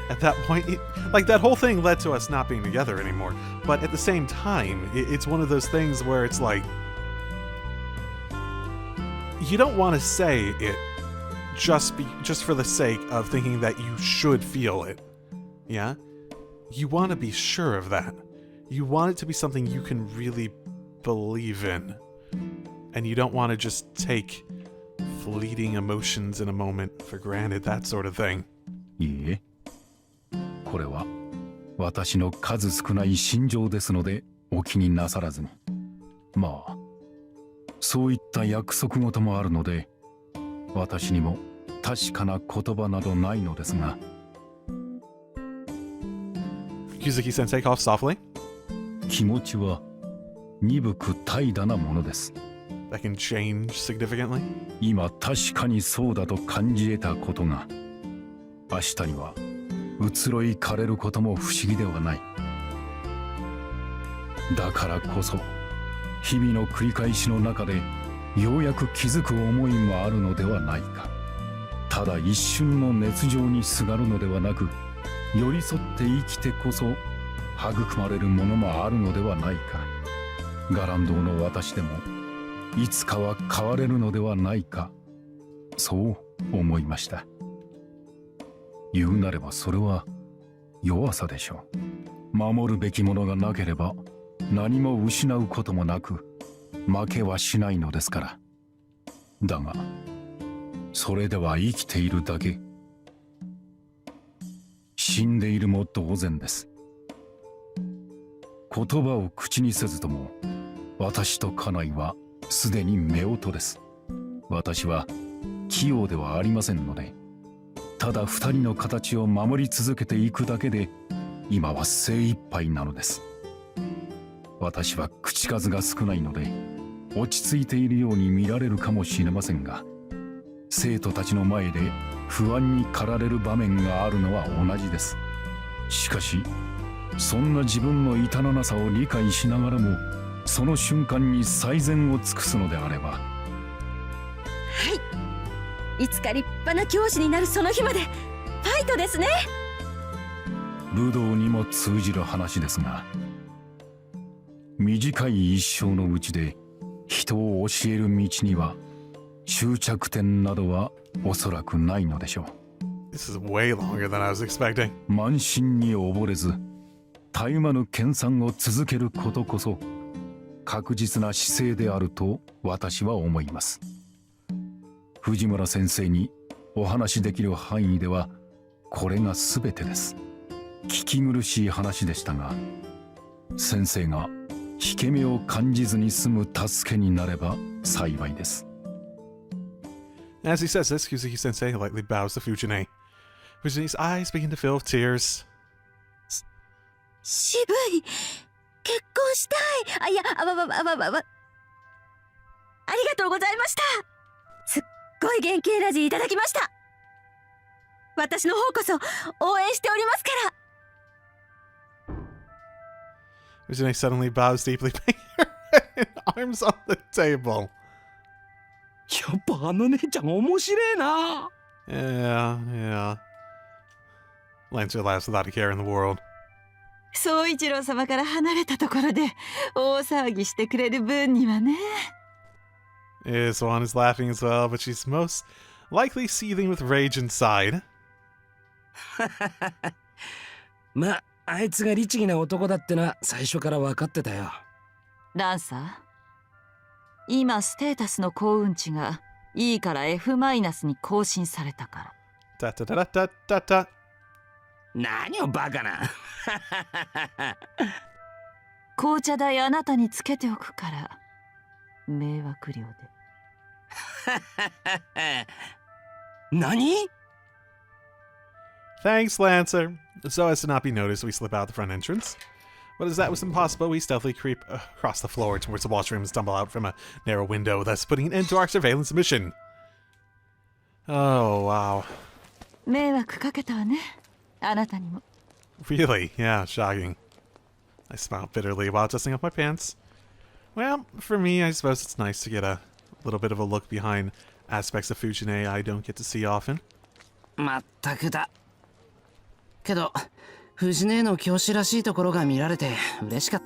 S1: At that point, like that whole thing led to us not being together anymore. But at the same time, it's one of those things where it's like, you don't want to say it just for the sake of thinking that you should feel it. Yeah? You want to be sure of that. You want it to be something you can really believe in. And you don't want to just take fleeting emotions in a moment for granted, that sort of thing.
S6: いいえ、これは私の数少ない心情ですのでお気になさらずに。まあ、そういった約束事もあるので、私にも確かな言葉などないのですが。
S1: Yuzuki-sensei coughs softly.
S6: 気持ちは鈍く怠惰なものです。
S1: That can change significantly.
S6: 今確かにそうだと感じ得たことが、明日には移ろい枯れることも不思議ではない。だからこそ、日々の繰り返しの中でようやく気づく思いもあるのではないか。ただ一瞬の熱情にすがるのではなく、寄り添って生きてこそ育まれるものもあるのではないか。ガランドの私でもいつかは変われるのではないか、そう思いました。言うなればそれは弱さでしょう。守るべきものがなければ何も失うこともなく、負けはしないのですから。だがそれでは生きているだけ、死んでいるも同然です。言葉を口にせずとも、私と家内はすでに夫婦です。私は器用ではありませんので、ただ二人の形を守り続けていくだけで今は精一杯なのです。私は口数が少ないので落ち着いているように見られるかもしれませんが、生徒たちの前で不安に駆られる場面があるのは同じです。しかしそんな自分の至らなさを理解しながらも、その瞬間に最善を尽くすのであれば、はい、
S5: いつか立派な教師になるその日までファイトですね。
S6: 武道にも通じる話ですが、短い一生のうちで人を教える道には終着点などはおそらくないのでしょう。
S1: This is way longer than I was expecting.
S6: 慢心に溺れず絶え間ぬ研鑽を続けることこそ確実な姿勢であると私は思います。藤村先生にお話しできる範囲ではこれが全てです。聞き苦しい話でしたが、先生が引け目を感じずに済む助けになれば幸いです。
S1: As he says this, Yuzuki-sensei lightly bows to Fujine. Fujine's eyes begin to fill with tears.
S5: 渋い、結婚したい。いや、ありがとうございました。すっごい元気エナジーいただきました。私の方こそ応援しておりますか
S1: Fujine suddenly bows deeply, banging her head and arms on the table.
S7: やっぱあの姉ちゃん面白いな。
S1: Yeah. Lancer laughs without a care in the world.
S3: 総一郎様から離れたところで大騒ぎしてくれる分にはね。
S1: Swan is laughing as well, but she's most likely seething with rage inside.
S7: まあ、あいつが律儀な男だってのは最初から分かってたよ。
S3: ランサー、今ステータスの幸運値が E から F マイナスに更新されたから。
S1: Da da da da da da.
S7: 何をバカな。
S3: 紅茶代あなたにつけておくから迷惑料で。
S7: 何？
S1: Thanks, Lancer. So as to not be noticed, we slip out the front entrance. But as that was impossible, we stealthily creep across the floor towards the washroom and stumble out from a narrow window, thus putting an end to our surveillance mission. Oh, wow.
S3: 迷惑かけたわね、あなたにも。
S1: Really? Yeah, shocking. I smiled bitterly while dusting off my pants. Well, for me, I suppose it's nice to get a little bit of a look behind aspects of Fujine I don't get to see often.
S2: まったくだ。けど藤姉の教師らしいところが見られて嬉しかっ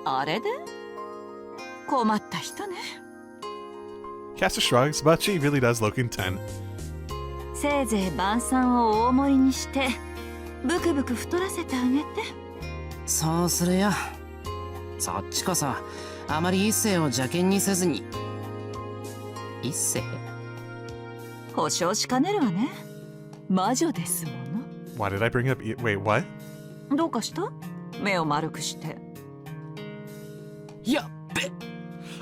S2: た。
S3: あれで困った人ね。
S1: Caster shrugs, but she really does look intent.
S3: せいぜい晩餐を大盛りにしてブクブク太らせてあげて。
S2: そうするよ。そっちこそあまり一世を邪険にせずに。一世？
S3: 保証しかねるわね。魔女ですもの。
S1: Why did I bring up... Wait, what?
S3: どうかした？目を丸くして。
S2: やっべ。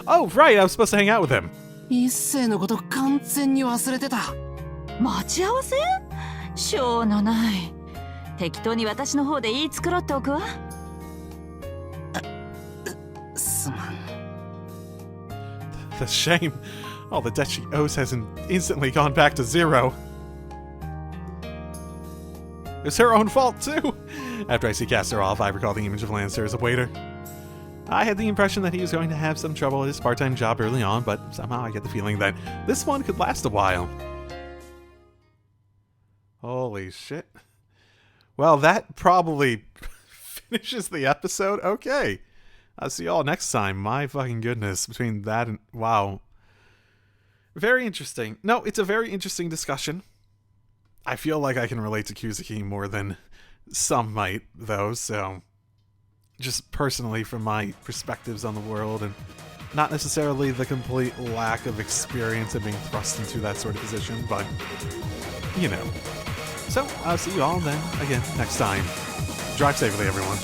S1: Oh, right! I was supposed to hang out with him.
S2: 一世のこと完全に忘れてた。
S3: 待ち合わせ？しょうのない。適当に私の方で言い繕っておくわ。
S2: すまん。
S1: The shame. All the debt she owes has instantly gone back to zero. It's her own fault, too! After I see Caster off, I recall the image of Lancer as a waiter. I had the impression that he was going to have some trouble at his part-time job early on, but somehow I get the feeling that this one could last a while. Holy shit. Well, that probably finishes the episode. Okay. I'll see y'all next time. My fucking goodness. Between that and... Wow. Very interesting. No, it's a very interesting discussion. I feel like I can relate to Kuzuki more than some might, though, so... Just personally from my perspectives on the world, and not necessarily the complete lack of experience of being thrust into that sort of position, but... You know. So, I'll see you all then, again, next time. Drive safely, everyone.